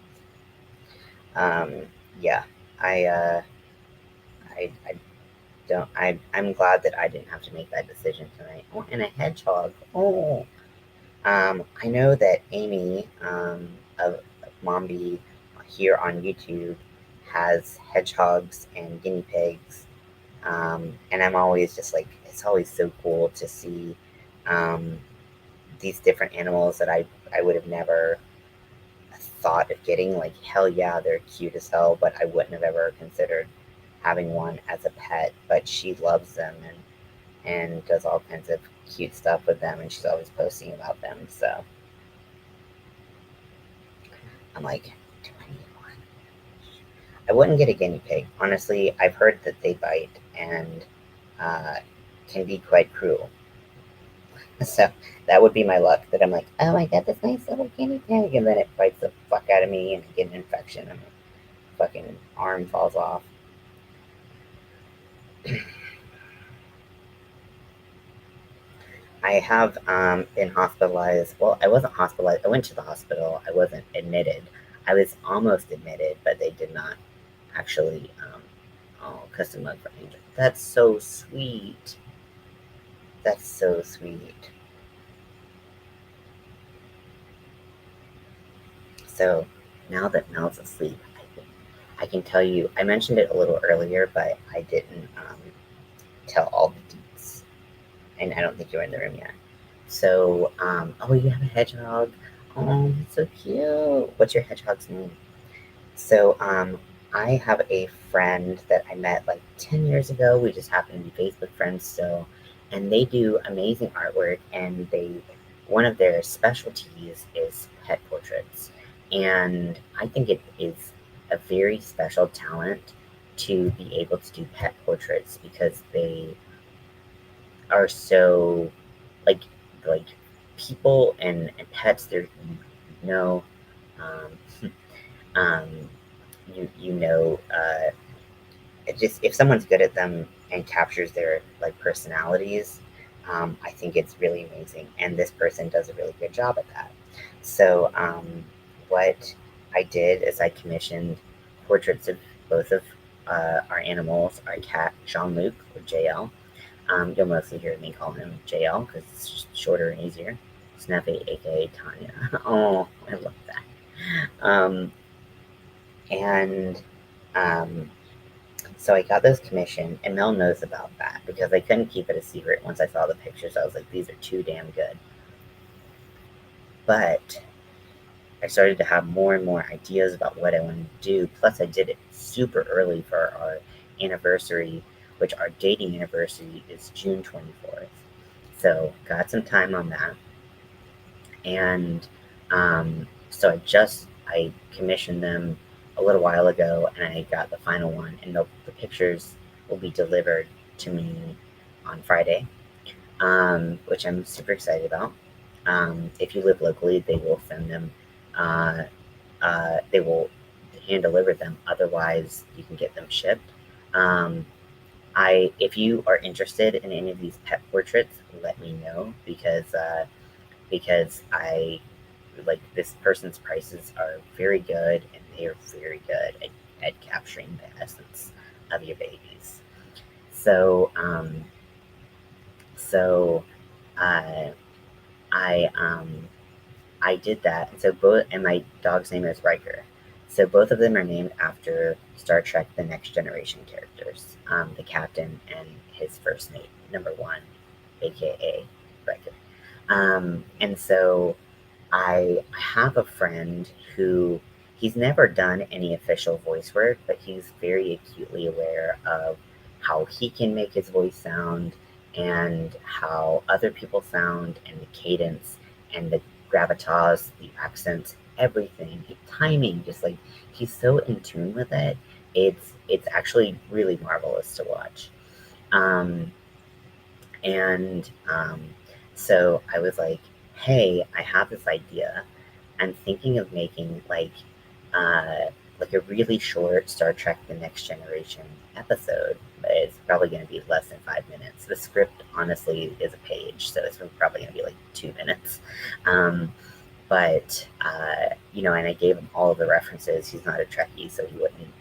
Um, yeah. I I don't. I'm glad that I didn't have to make that decision tonight. Oh, and a hedgehog. Oh. I know that Amy of Mombi here on YouTube has hedgehogs and guinea pigs, and I'm always just like, it's always so cool to see um, these different animals that I would have never thought of getting. Like, hell yeah, they're cute as hell, but I wouldn't have ever considered having one as a pet. But she loves them and does all kinds of cute stuff with them, and she's always posting about them. So I'm like, do I need one? I wouldn't get a guinea pig. Honestly, I've heard that they bite and uh, can be quite cruel. So that would be my luck. That I'm like, oh, I got this nice little guinea pig, and then it bites the fuck out of me, and I get an infection, and my fucking arm falls off. I have been hospitalized. Well, I wasn't hospitalized. I went to the hospital. I wasn't admitted. I was almost admitted, but they did not actually. Oh, custom mug for Angel. That's so sweet. That's so sweet. So now that Mel's asleep, I can tell you. I mentioned it a little earlier, but I didn't tell all the deets, and I don't think you're in the room yet. So, oh, you have a hedgehog. Oh, that's so cute. What's your hedgehog's name? So, I have a friend that I met like 10 years ago. We just happen to be Facebook friends still, and they do amazing artwork. And one of their specialties is pet portraits. And I think it is a very special talent to be able to do pet portraits because they are so like like people and pets. They're you know um, um, you know it just if someone's good at them and captures their like personalities, I think it's really amazing, and this person does a really good job at that. So what I did is I commissioned portraits of both of our animals, our cat Jean-Luc, or JL. You'll mostly hear me call him JL because it's just shorter and easier. Snuffy, aka Tanya. Oh, I love that. Um, and um, So I got those commissioned, and Mel knows about that because I couldn't keep it a secret. Once I saw the pictures, I was like, these are too damn good. But I started to have more and more ideas about what I wanted to do. Plus, I did it super early for our anniversary, which our dating anniversary is June 24th. So, got some time on that. And so I commissioned them a little while ago, and I got the final one, and the pictures will be delivered to me on Friday, which I'm super excited about. If you live locally, they will send them. Uh, they will hand deliver them. Otherwise, you can get them shipped. Um, if you are interested in any of these pet portraits, let me know because I like this person's prices are very good, and they are very good at capturing the essence of your babies. So, so uh, I I did that, and so both, and my dog's name is Riker. So both of them are named after Star Trek: The Next Generation characters, the captain and his first mate, number one, aka Riker. And so I have a friend who he's never done any official voice work, but he's very acutely aware of how he can make his voice sound and how other people sound and the cadence and the gravitas, the accents, everything, the timing, just like he's so in tune with it. It's actually really marvelous to watch. Um, and so I was like, hey, I have this idea. I'm thinking of making like a really short Star Trek The Next Generation episode, but it's probably going to be less than 5 minutes. The script, honestly, is a page, so it's probably going to be like 2 minutes. Um, but and I gave him all of the references. He's not a Trekkie, so he wouldn't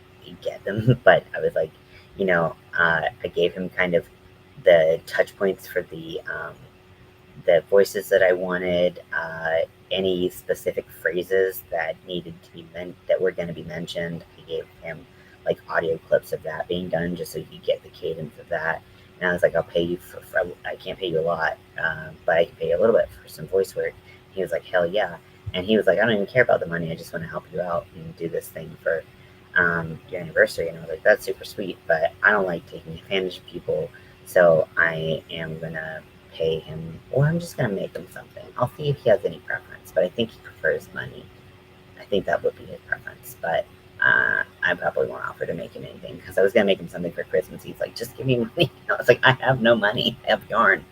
get them. But I was like, I gave him kind of the touch points for the voices that I wanted, any specific phrases that needed to be that were going to be mentioned. I gave him like audio clips of that being done just so you get the cadence of that. And I was like, I'll pay you for I can't pay you a lot, but I can pay you a little bit for some voice work. He was like, hell yeah. And he was like, I don't even care about the money. I just want to help you out and do this thing for your anniversary. And I was like, that's super sweet, but I don't like taking advantage of people. So I am going to pay him, or I'm just going to make him something. I'll see if he has any preference, but I think he prefers money. I think that would be his preference, but I probably won't offer to make him anything because I was going to make him something for Christmas. He's like, just give me money. I was like, I have no money. I have yarn.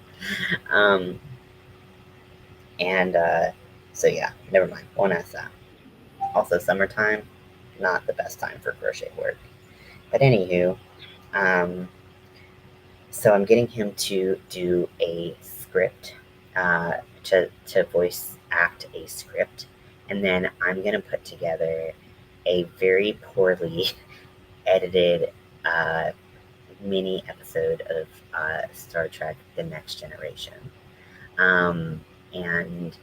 Um, and so, yeah, never mind. Won't ask that. Also, summertime, not the best time for crochet work. But anywho, um, so I'm getting him to do a script, to voice act a script, and then I'm gonna put together a very poorly edited uh, mini episode of Star Trek: The Next Generation, and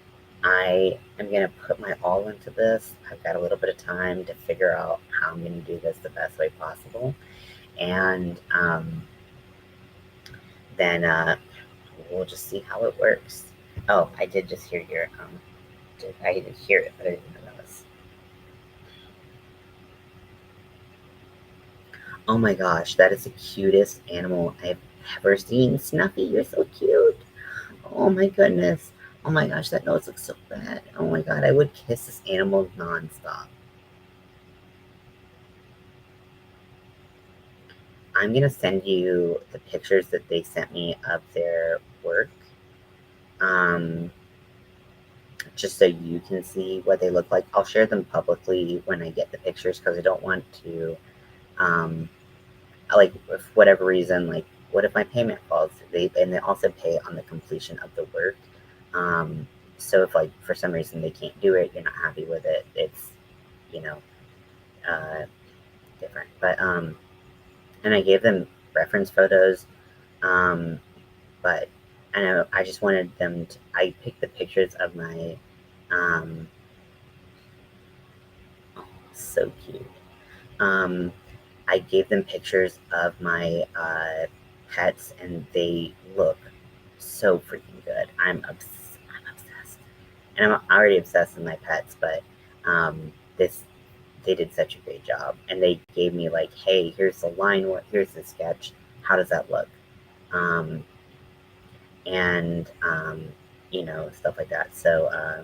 I am gonna put my all into this. I've got a little bit of time to figure out how I'm gonna do this the best way possible, and then we'll just see how it works. Oh, I did just hear your I didn't hear it, but I didn't notice. Oh my gosh, that is the cutest animal I've ever seen. Snuffy, you're so cute. Oh my goodness. Oh my gosh, that nose looks so bad. Oh my god, I would kiss this animal nonstop. I'm gonna send you the pictures that they sent me of their work. Um, just so you can see what they look like. I'll share them publicly when I get the pictures because I don't want to, um, like, if whatever reason, like, what if my payment falls? They also pay on the completion of the work. So if like for some reason they can't do it, you're not happy with it, it's you know uh, different. But and I gave them reference photos, um, but I just wanted them to. I picked the pictures of my um, oh, so cute. Um, I gave them pictures of my pets, and they look so freaking good. I'm obsessed, and I'm already obsessed with my pets. But this they did such a great job, and they gave me like, hey, here's the line work, here's the sketch. How does that look? Um, and stuff like that. So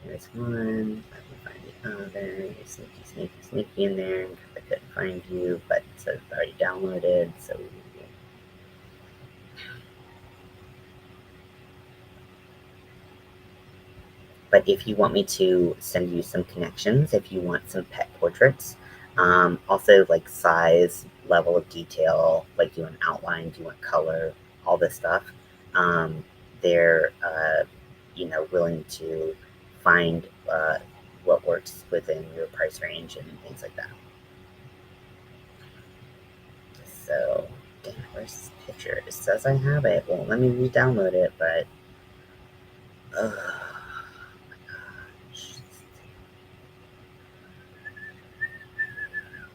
here's one. Let me find the other. You're sneaky, sneaky, sneaky in there because I couldn't find you, but it says it's already downloaded. So, but if you want me to send you some connections, if you want some pet portraits, also like size, level of detail, like do you want outline, do you want color, all this stuff, um, they're willing to find what works within your price range and things like that. So, damn, where's this picture? It says I have it. Won't let me re-download it, but oh my gosh.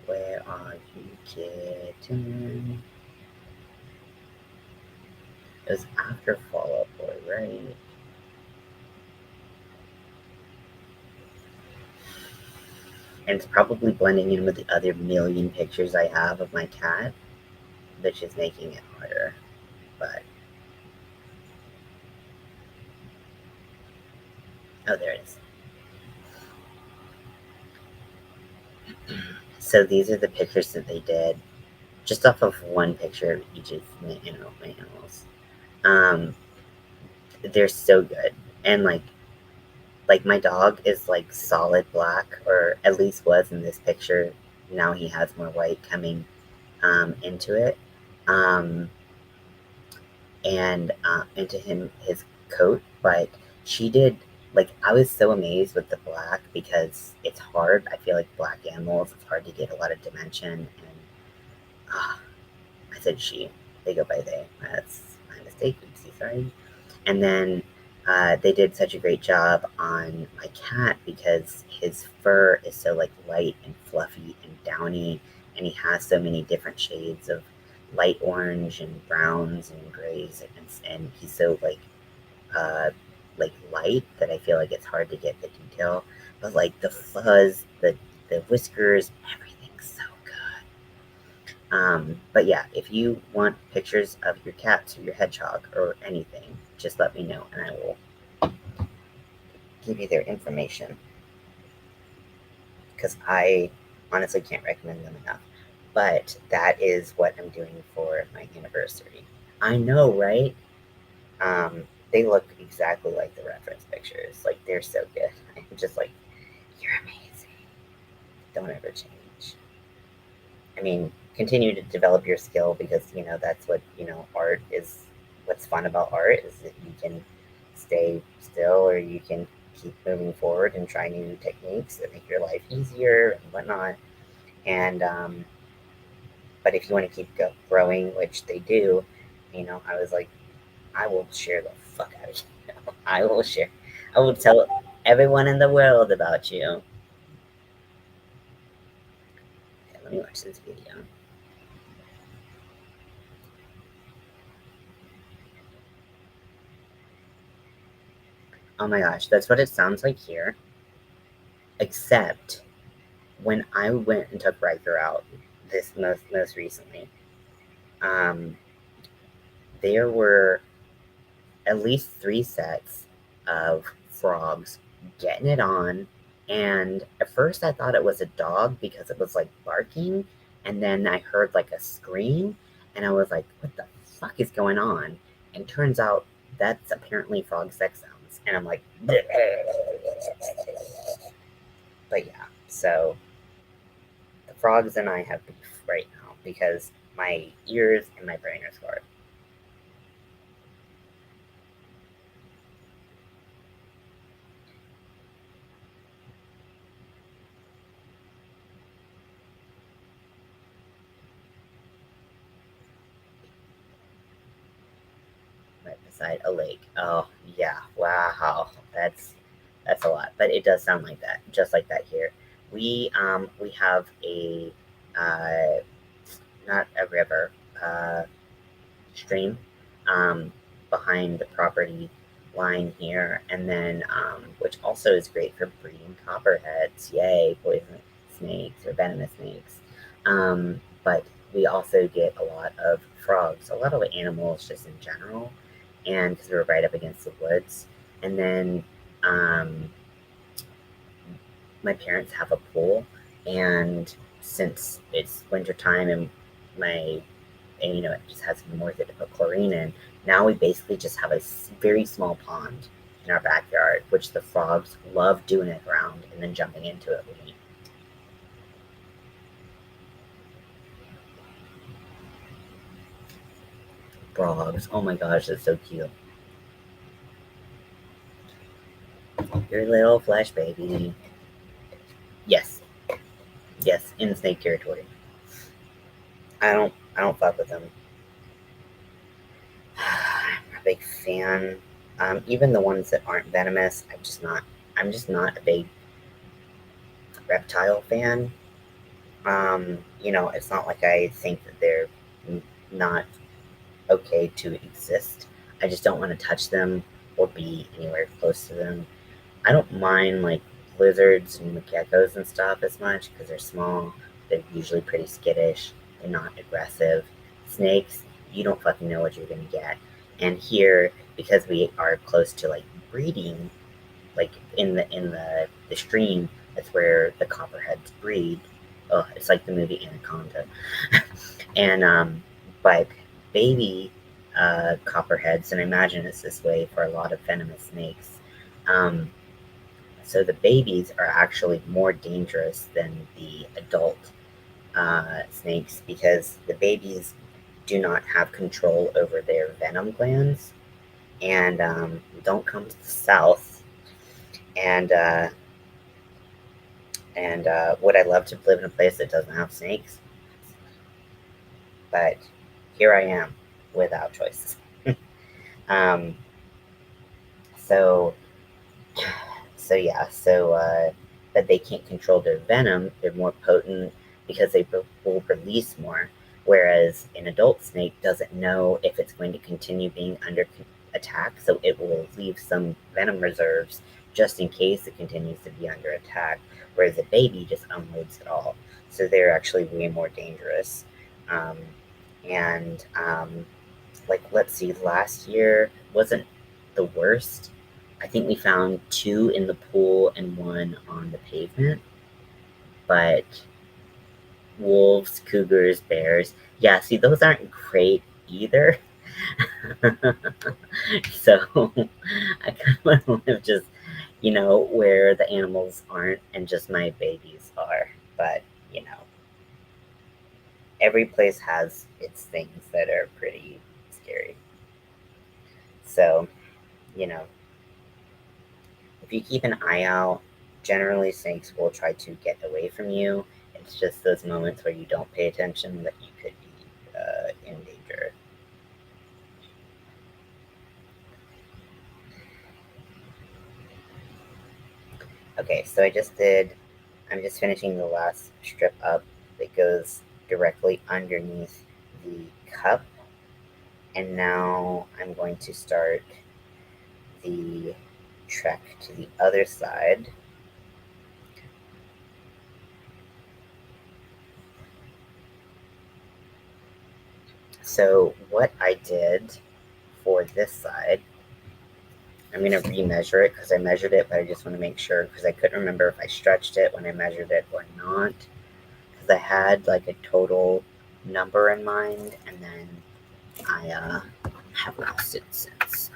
Where are you, kitten? It was after Fall Out Boy, right? And it's probably blending in with the other million pictures I have of my cat, which is making it harder. But oh, there it is. So these are the pictures that they did, just off of one picture of each of my animals. They're so good, and like my dog is like solid black, or at least was in this picture. Now he has more white coming into it, um, and into his coat. But she did, like, I was so amazed with the black because it's hard. I feel like black animals, it's hard to get a lot of dimension. And I said she. They go by they. That's my mistake. Oopsie, sorry. And then they did such a great job on my cat because his fur is so like light and fluffy and downy, and he has so many different shades of light orange and browns and grays, and he's so uh, like light that I feel like it's hard to get the detail. But like the fuzz, the whiskers, everything's so good. But yeah, if you want pictures of your cats or your hedgehog or anything, just let me know and I will give you their information. Because I honestly can't recommend them enough. But that is what I'm doing for my anniversary. I know, right? They look exactly like the reference pictures. Like, they're so good. I'm just like, you're amazing. Don't ever change. I mean, continue to develop your skill because, that's what, art is. What's fun about art is that you can stay still or you can keep moving forward and try new techniques that make your life easier and whatnot. And, but if you want to keep growing, which they do, I was like, I will share the fuck out of you. I will share. I will tell everyone in the world about you. Okay, let me watch this video. Oh my gosh, that's what it sounds like here. Except when I went and took Riker out this most recently, um, there were at least 3 sets of frogs getting it on. And at first I thought it was a dog because it was like barking. And then I heard like a scream. And I was like, what the fuck is going on? And turns out that's apparently frog sex sounds. And I'm like, bleh. But yeah, so the frogs and I have beef right now because my ears and my brain are scarred. Right beside a lake. Oh yeah, wow, that's a lot, but it does sound like that, just like that here. We have a uh, not a river, uh, stream, behind the property line here, and then which also is great for breeding copperheads. Yay, poison snakes or venomous snakes. But we also get a lot of frogs, a lot of animals just in general, and because we're right up against the woods. And then um, my parents have a pool, and since it's wintertime and my and it just has more to put chlorine in. Now we basically just have a very small pond in our backyard, which the frogs love doing it around and then jumping into it with me. Frogs, oh my gosh, that's so cute. Your little flesh baby. Yes, yes, in snake territory. I don't. I don't fuck with them. I'm a big fan. Even the ones that aren't venomous, I'm just not a big reptile fan. It's not like I think that they're not okay to exist. I just don't want to touch them or be anywhere close to them. I don't mind like lizards and geckos and stuff as much because they're small. They're usually pretty skittish. They're not aggressive. Snakes, you don't fucking know what you're gonna get. And here, because we are close to like breeding, like in the stream, that's where the copperheads breed. Oh, it's like the movie Anaconda. And but baby copperheads, and I imagine it's this way for a lot of venomous snakes. Um, so the babies are actually more dangerous than the adult snakes because the babies do not have control over their venom glands and don't come to the south. And would I love to live in a place that doesn't have snakes? But here I am without choices. um, so but they can't control their venom. They're more potent because they will release more. Whereas an adult snake doesn't know if it's going to continue being under attack, so it will leave some venom reserves just in case it continues to be under attack. Whereas a baby just unloads it all, so they're actually way more dangerous. Um, and like, let's see, last year wasn't the worst. I think we found two in the pool and one on the pavement. But wolves, cougars, bears, yeah, see, those aren't great either. So I kind of want to live just, where the animals aren't and just my babies are. But, you know, every place has its things that are pretty scary. So, you know, if you keep an eye out, generally snakes will try to get away from you. It's just those moments where you don't pay attention that you could be in danger. Okay, so I'm just finishing the last strip up that goes directly underneath the cup. And now I'm going to start the trek to the other side. So what I did for this side, I'm going to remeasure it because I measured it, but I just want to make sure because I couldn't remember if I stretched it when I measured it or not. Because I had like a total number in mind, and then I have lost it since.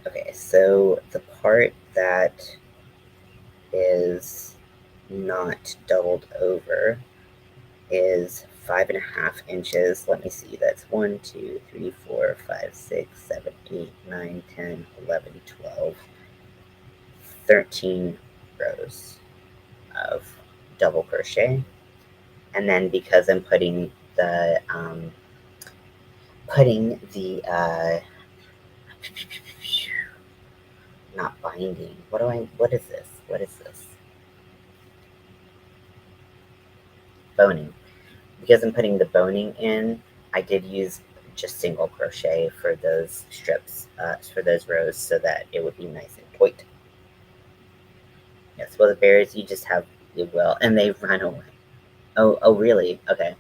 Okay, so the part that is not doubled over is 5.5 inches. Let me see, that's 1, 2, 3, 4, 5, 6, 7, 8, 9, 10, 11, 12, 13 rows of double crochet. And then because I'm putting the not binding. What is this? What is this? Boning. Because I'm putting the boning in, I did use just single crochet for those strips, for those rows, so that it would be nice and tight. Yes, well, the berries you will, and they run away. Oh, really? Okay.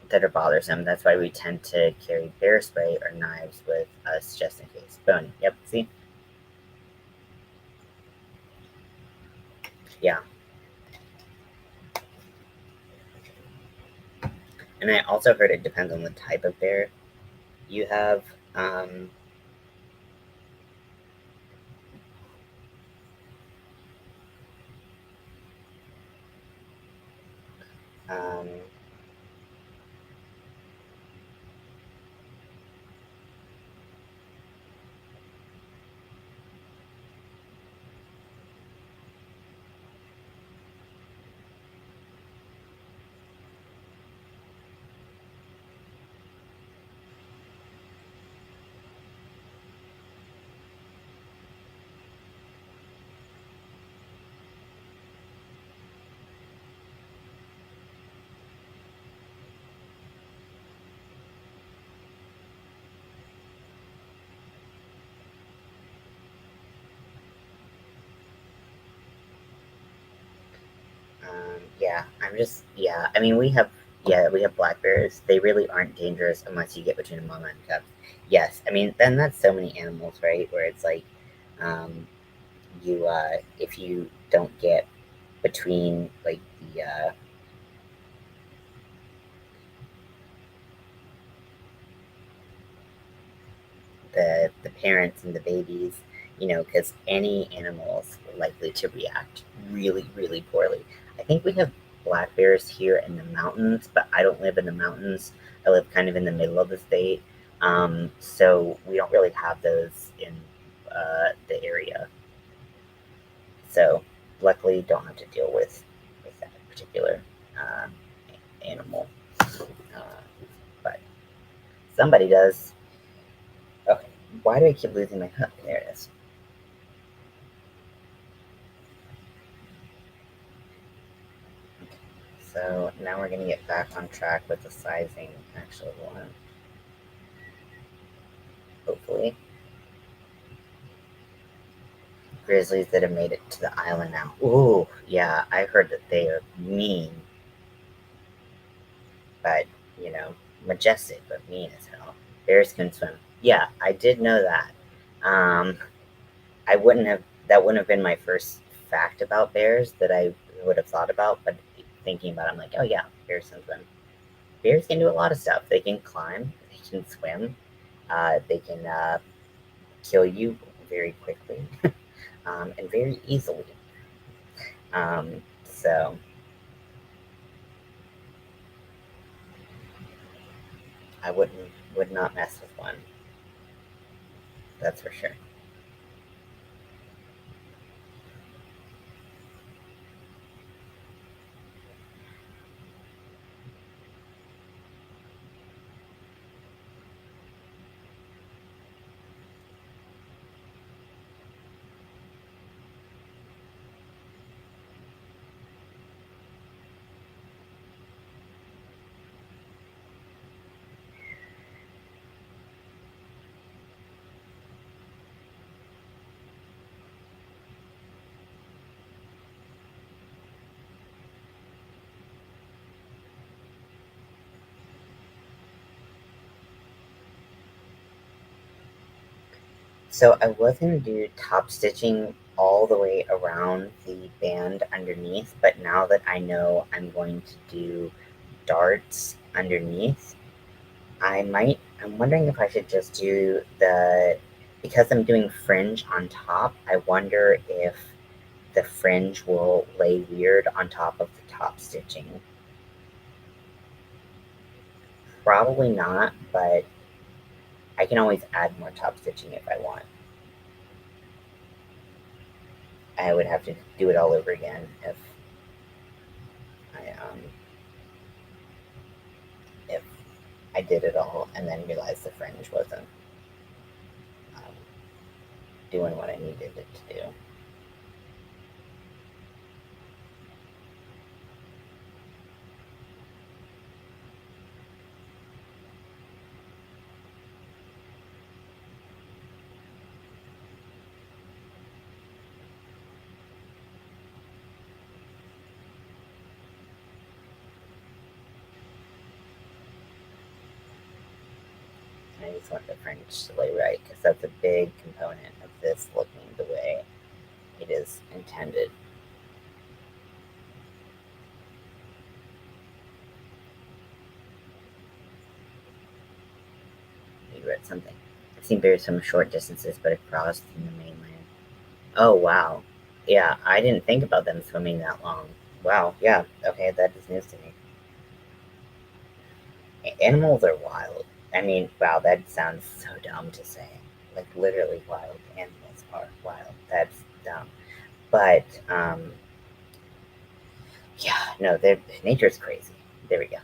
That are bothersome. That's why we tend to carry bear spray or knives with us just in case. Boning. Yep. See? Yeah. And I also heard it depends on the type of bear you have. Um, um, Yeah, I mean, we have black bears. They really aren't dangerous unless you get between a mama and cubs. Yes, I mean, then that's so many animals, right? Where it's like, um, if you don't get between like the parents and the babies, because any animals are likely to react really, really poorly. I think we have black bears here in the mountains, but I don't live in the mountains. I live kind of in the middle of the state, so we don't really have those in the area. So luckily, don't have to deal with that particular uh, animal. Uh, but somebody does. Okay, why do I keep losing my hook? There it is. So now we're going to get back on track with the sizing actual one, hopefully. Grizzlies that have made it to the island now. Ooh, yeah, I heard that they are mean, but, you know, majestic, but mean as hell. Bears can swim. Yeah, I did know that. Um, that wouldn't have been my first fact about bears that I would have thought about, but thinking about it, I'm like, oh yeah, bears can swim. Bears can do a lot of stuff. They can climb, they can swim, they can kill you very quickly and very easily. So I would not mess with one. That's for sure. So I was gonna do top stitching all the way around the band underneath, but now that I know I'm going to do darts underneath, I'm wondering if I should just do because I'm doing fringe on top, I wonder if the fringe will lay weird on top of the top stitching. Probably not, but I can always add more top stitching if I want. I would have to do it all over again I um if I did it all and then realized the fringe wasn't um, doing what I needed it to do. I just want the fringe to lay right because that's a big component of this looking the way it is intended. You read something. I've seen bears from short distances, but across from the mainland. Oh wow, yeah, I didn't think about them swimming that long. Wow, yeah, okay, that is news to me. Animals are wild. I mean, wow, that sounds so dumb to say. Like literally wild. Animals are wild. That's dumb. But yeah, no, nature's crazy. There we go.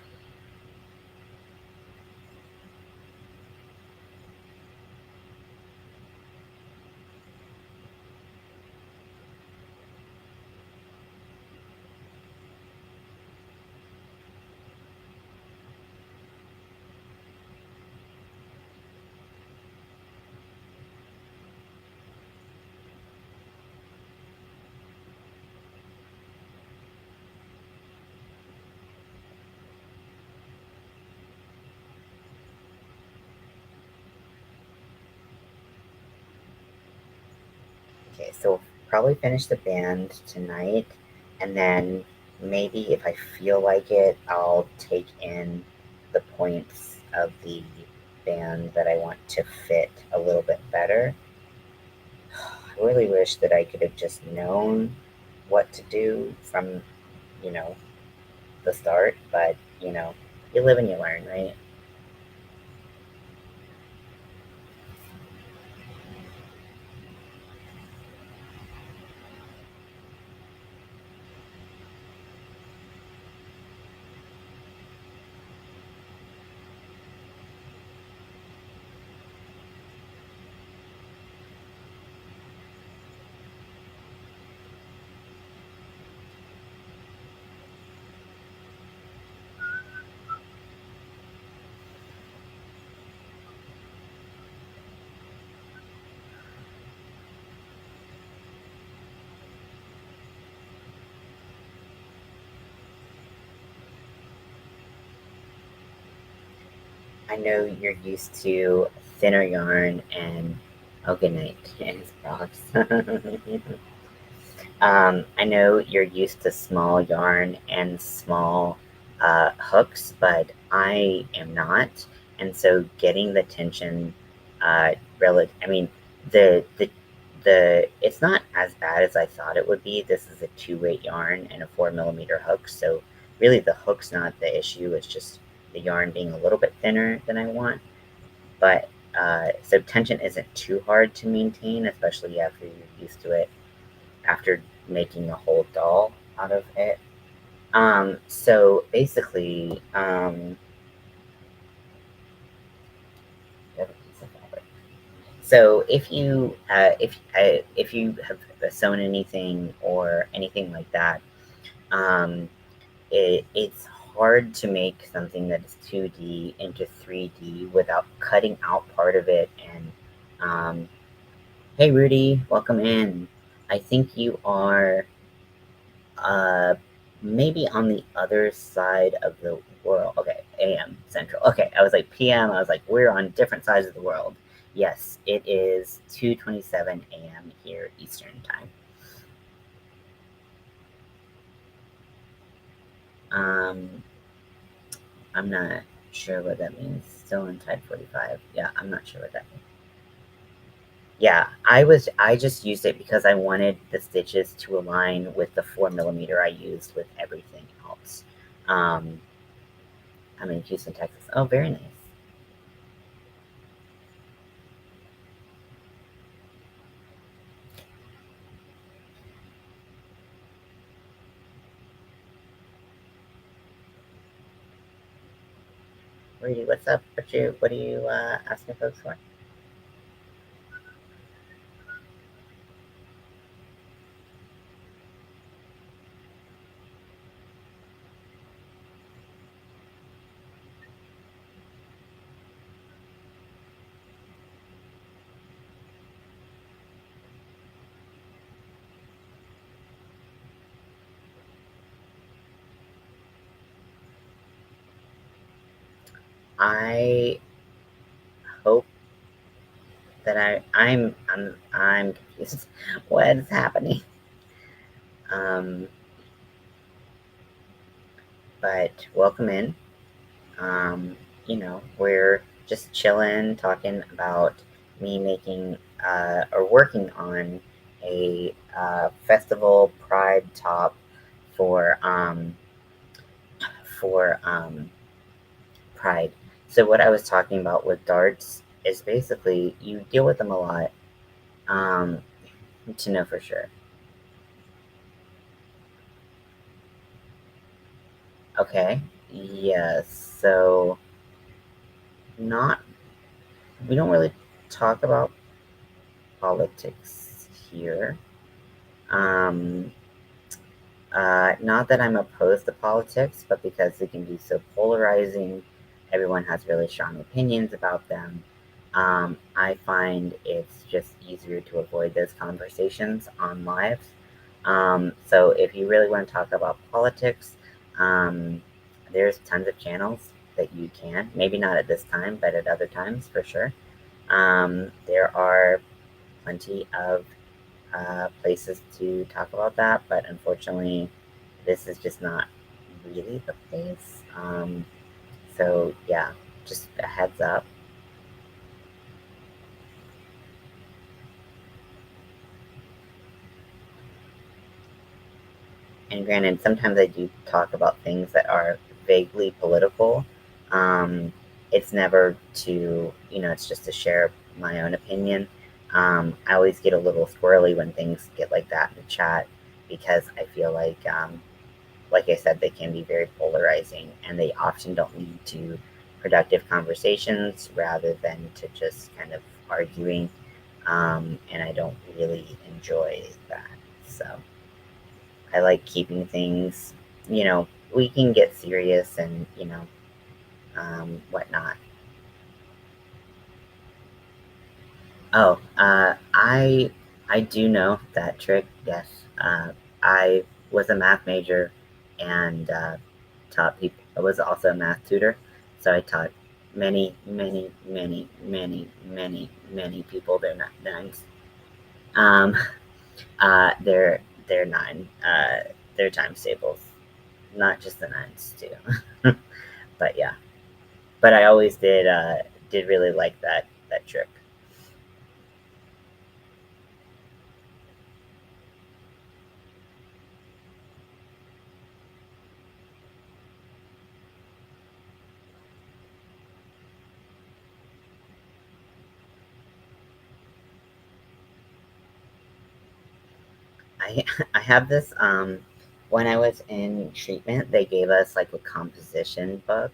Okay, so probably finish the band tonight, and then maybe if I feel like it, I'll take in the points of the band that I want to fit a little bit better. I really wish that I could have just known what to do from, you know, the start, but, you live and you learn, right? I know you're used to thinner yarn and oh, good night. And his rocks. I know you're used to small yarn and small hooks, but I am not. And so getting the tension, I mean, the it's not as bad as I thought it would be. This is a 2-weight yarn and a 4 millimeter hook, so really the hook's not the issue. It's just the yarn being a little bit thinner than I want. But so tension isn't too hard to maintain, especially after you're used to it after making a whole doll out of it. So basically, you have a piece of fabric. So if you have sewn anything or anything like that, um, it's hard to make something that is 2D into 3D without cutting out part of it. And hey, Rudy, welcome in. I think you are Uh, maybe on the other side of the world. Okay, AM Central. Okay, I was like PM. I was like, we're on different sides of the world. Yes, it is 2:27 a.m. here Eastern time. Um, I'm not sure what that means. Still in type 45. Yeah, I'm not sure what that means. Yeah, I just used it because I wanted the stitches to align with the 4 millimeter I used with everything else. Um, I'm in Houston, Texas. Oh, very nice. Rudy, what's up? What are you asking folks for? I hope that I'm confused. What is happening? Um, but welcome in. We're just chilling, talking about me making or working on a festival pride top for for pride. So what I was talking about with darts is basically you deal with them a lot, um, to know for sure. Okay. Yes. So not we don't really talk about politics here. Um, not that I'm opposed to politics, but because they can be so polarizing, everyone has really strong opinions about them. I find it's just easier to avoid those conversations on live. So if you really want to talk about politics, um, there's tons of channels that you can. Maybe not at this time, but at other times for sure. There are plenty of places to talk about that, but unfortunately, this is just not really the place. So yeah, just a heads up. And granted, sometimes I do talk about things that are vaguely political. Um, it's never to, it's just to share my own opinion. I always get a little squirrely when things get like that in the chat because I feel like I said, they can be very polarizing and they often don't lead to productive conversations rather than to just kind of arguing. And I don't really enjoy that. So I like keeping things, we can get serious and, whatnot. Oh, I do know that trick. Yes, I was a math major and taught people. I was also a math tutor, so I taught many, many, many, many, many, many people their nines. Um, their nine, their times tables, not just the nines too. But yeah, but I always did really like that trick. I I have this when I was in treatment, they gave us like a composition book,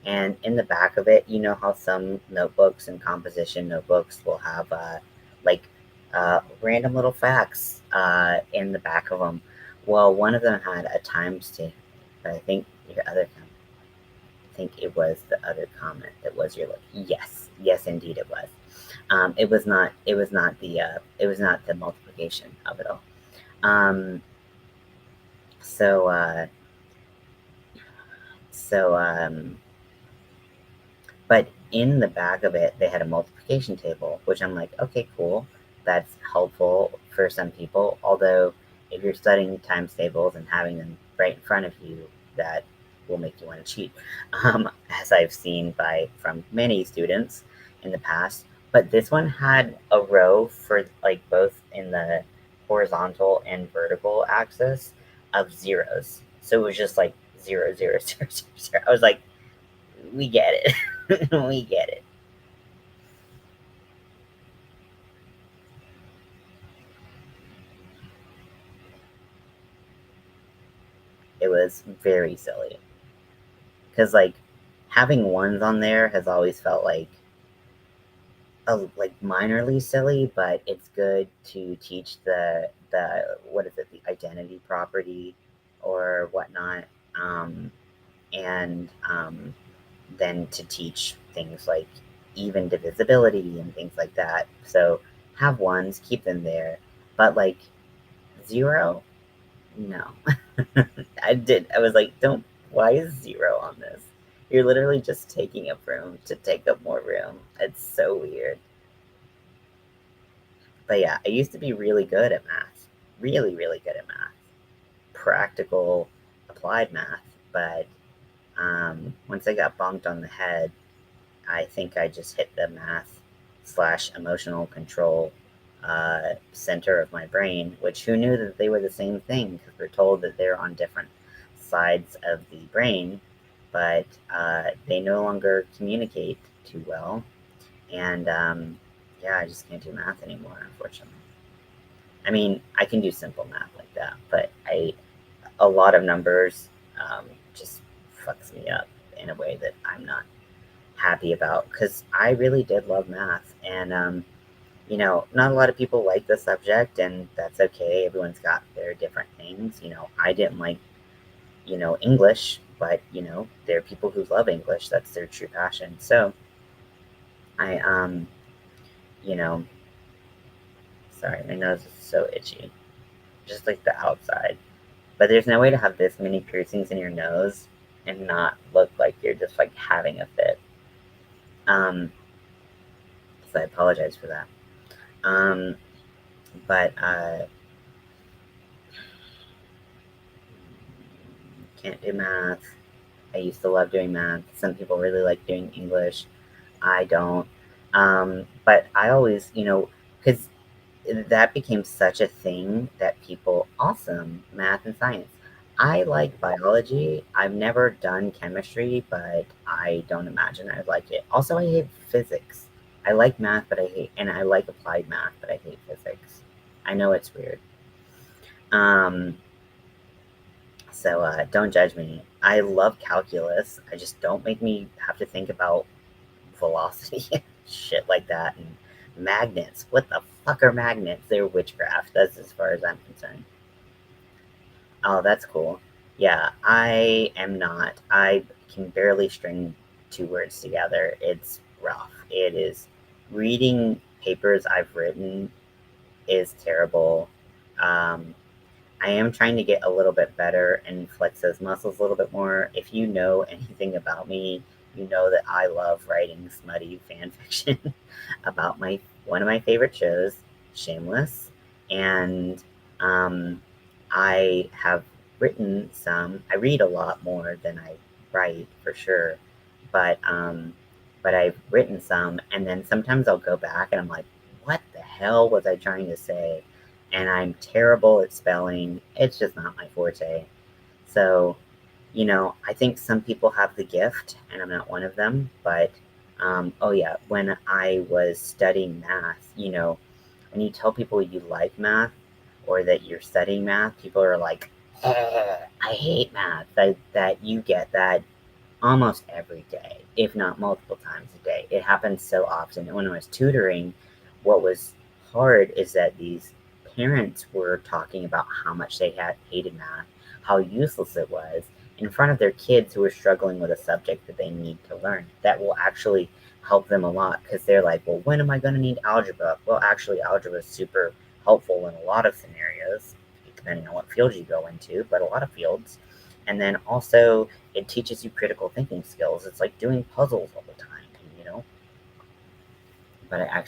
and in the back of it, you know how some notebooks and composition notebooks will have like random little facts in the back of them. Well, one of them had a times table, but I think it was the other comment that was your look. Yes, yes, indeed, it was. It was not. It was not the. It was not the multiplication of it all. Um, so, uh, so, but in the back of it, they had a multiplication table, which I'm like, okay, cool. That's helpful for some people. Although, if you're studying times tables and having them right in front of you, that will make you want to cheat, as I've seen from many students in the past. But this one had a row for like both in the horizontal and vertical axis of zeros. So it was just like zero, zero, zero, zero, zero. I was like, we get it. We get it. It was very silly because like having ones on there has always felt like minorly silly, but it's good to teach the what is it, the identity property or whatnot, and then to teach things like even divisibility and things like that. So have ones, keep them there, but like zero, no. I was like, don't. Why is zero on this? You're literally just taking up room to take up more room. It's so weird. But yeah, I used to be really good at math. Really, really good at math. Practical, applied math. But once I got bonked on the head, I think I just hit the math slash emotional control center of my brain, which who knew that they were the same thing? Because we're told that they're on different sides of the brain, but they no longer communicate too well. And yeah, I just can't do math anymore, unfortunately. I mean, I can do simple math like that, but a lot of numbers just fucks me up in a way that I'm not happy about because I really did love math. And, not a lot of people like the subject, and that's okay. Everyone's got their different things. I didn't like, English, but, there are people who love English. That's their true passion. So I, you know, sorry, my nose is so itchy, just like the outside. But there's no way to have this many piercings in your nose and not look like you're just like having a fit. Um, so I apologize for that. Um, but can't do math. I used to love doing math. Some people really like doing English. I don't. But I always, because that became such a thing that people, awesome, math and science. I like biology. I've never done chemistry, but I don't imagine I'd like it. Also, I hate physics. I like math, but and I like applied math, but I hate physics. I know it's weird. Um, so don't judge me. I love calculus. I just don't make me have to think about velocity and shit like that. And magnets. What the fuck are magnets? They're witchcraft. That's as far as I'm concerned. Oh, that's cool. Yeah, I am not. I can barely string two words together. It's rough. It is. Reading papers I've written is terrible. Um, I am trying to get a little bit better and flex those muscles a little bit more. If you know anything about me, you know that I love writing smutty fan fiction about my one of my favorite shows, Shameless, and um, I have written some. I read a lot more than I write for sure, but um, but I've written some, and then sometimes I'll go back and I'm like, what the hell was I trying to say? And I'm terrible at spelling. It's just not my forte. So, I think some people have the gift, and I'm not one of them. But, oh yeah, when I was studying math, when you tell people you like math or that you're studying math, people are like, I hate math. That you get that almost every day, if not multiple times a day. It happens so often. And when I was tutoring, what was hard is that these parents were talking about how much they had hated math, how useless it was, in front of their kids who were struggling with a subject that they need to learn. That will actually help them a lot because they're like, well, when am I going to need algebra? Well, actually, algebra is super helpful in a lot of scenarios, depending on what field you go into, but a lot of fields. And then also, it teaches you critical thinking skills. It's like doing puzzles all the time, you know? But I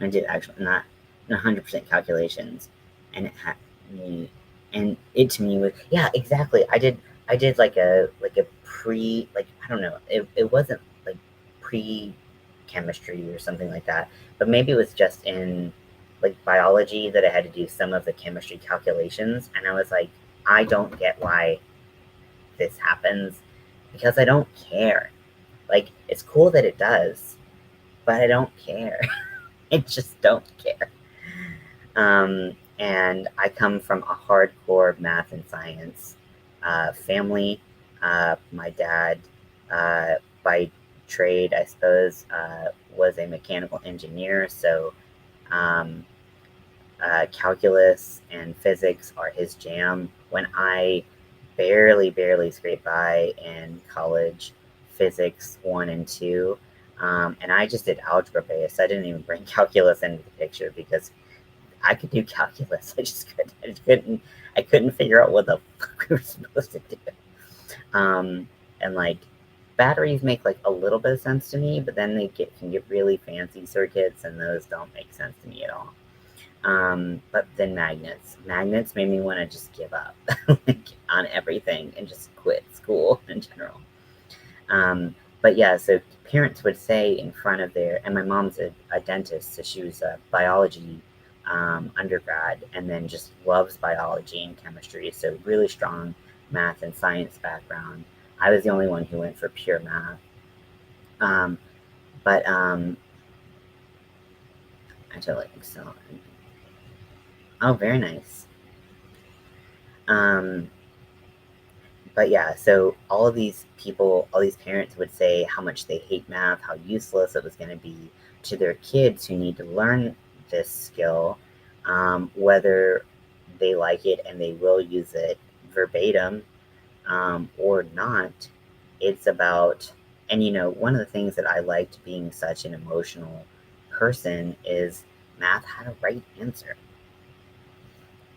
did actually not 100% calculations, and it had me, and it to me was, yeah, exactly. I did like a pre, like, I don't know, it wasn't like pre chemistry or something like that, but maybe it was just in like biology that I had to do some of the chemistry calculations, and I was like, I don't get why this happens because I don't care. Like, it's cool that it does, but I don't care. I just don't care. And I come from a hardcore math and science family. My dad, uh, by trade, I suppose, was a mechanical engineer. So um, calculus and physics are his jam. When I barely scraped by in college, physics 1 and 2, and I just did algebra based. I didn't even bring calculus into the picture because I could do calculus. I couldn't figure out what the fuck we were supposed to do. Um, and like batteries make like a little bit of sense to me, but then can get really fancy circuits, and those don't make sense to me at all. But then magnets made me want to just give up like, on everything and just quit school in general. But yeah, so parents would say in front of and my mom's a dentist, so she was a biology undergrad, and then just loves biology and chemistry, so really strong math and science background. I was the only one who went for pure math. Um, but I totally excel. Oh, very nice. Um, but yeah, so all of these people, all these parents would say how much they hate math, how useless it was going to be to their kids who need to learn this skill, whether they like it and they will use it verbatim or not. It's about, and one of the things that I liked being such an emotional person is math had a right answer.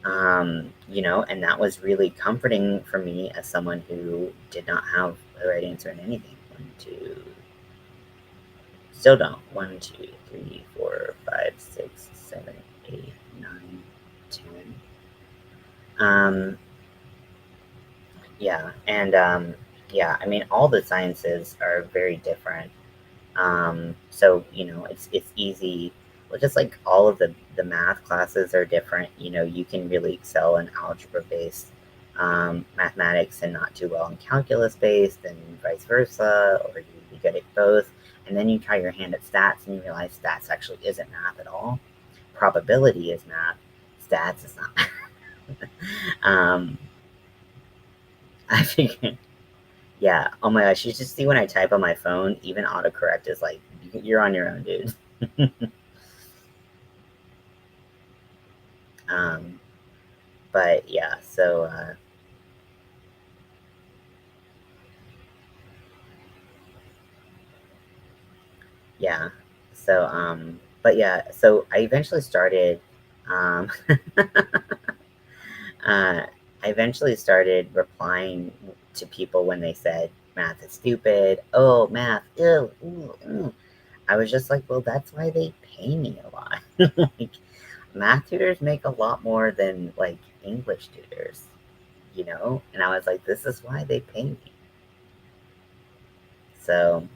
And that was really comforting for me as someone who did not have the right answer in anything. One, two, still don't. 1, 2, 3, 4, 5, 6, 7. 8, 9, 10. Um, yeah, and yeah, I mean, all the sciences are very different. So it's easy. Well, just like all of the math classes are different. You can really excel in algebra based mathematics and not do well in calculus based, and vice versa, or you be good at both. And then you try your hand at stats, and you realize stats actually isn't math at all. Probability is math. Stats is not. um, I figured. Yeah. Oh my gosh. You just see when I type on my phone, even autocorrect is like, you're on your own, dude. um, but yeah, so yeah. But yeah, so I eventually started, um, I eventually started replying to people when they said math is stupid. Oh, math, ew, ew, ew. I was just like, well, that's why they pay me a lot. Like, math tutors make a lot more than like English tutors. And I was like, this is why they pay me. So,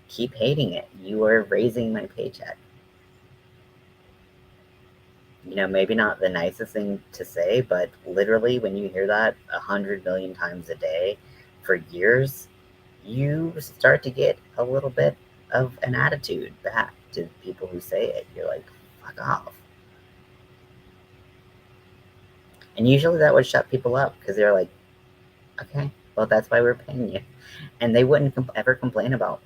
keep hating it. You are raising my paycheck. Maybe not the nicest thing to say, but literally when you hear that 100 million times a day for years, you start to get a little bit of an attitude back to people who say it. You're like, fuck off. And usually that would shut people up because they're like, okay, well, that's why we're paying you. And they wouldn't ever complain about.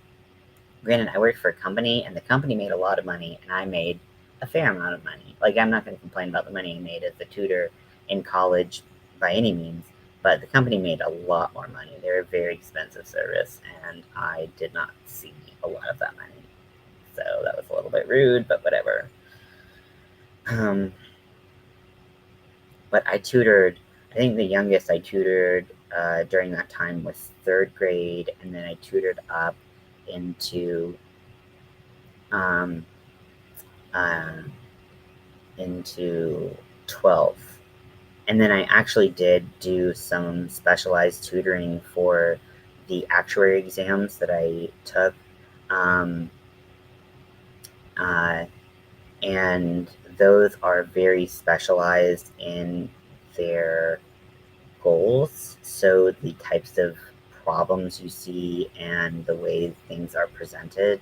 Granted, I worked for a company, and the company made a lot of money, and I made a fair amount of money. Like, I'm not going to complain about the money I made as a tutor in college by any means, but the company made a lot more money. They're a very expensive service, and I did not see a lot of that money. So that was a little bit rude, but whatever. Um, but I tutored, I think the youngest I tutored during that time was third grade, and then I tutored up into um, uh, into 12th. And then I actually did do some specialized tutoring for the actuary exams that I took. Um, uh, and those are very specialized in their goals. So the types of problems you see and the way things are presented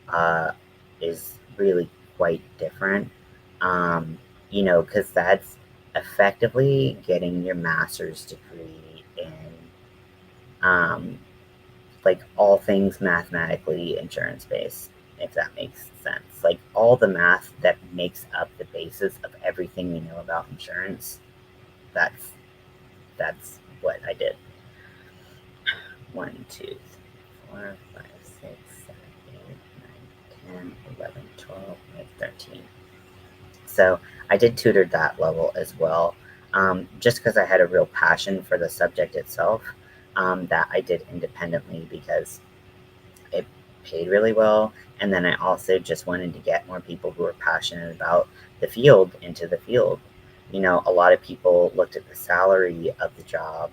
uh, is really quite different. Because that's effectively getting your master's degree in um, like all things mathematically insurance based, if that makes sense. Like all the math that makes up the basis of everything we know about insurance. That's that's what I did. 1, 2, 3, 4, 5, 6, 7, 8, 9, 10, 11, 12, 13. So I did tutor that level as well, just because I had a real passion for the subject itself, that I did independently because it paid really well. And then I also just wanted to get more people who are passionate about the field into the field. A lot of people looked at the salary of the job,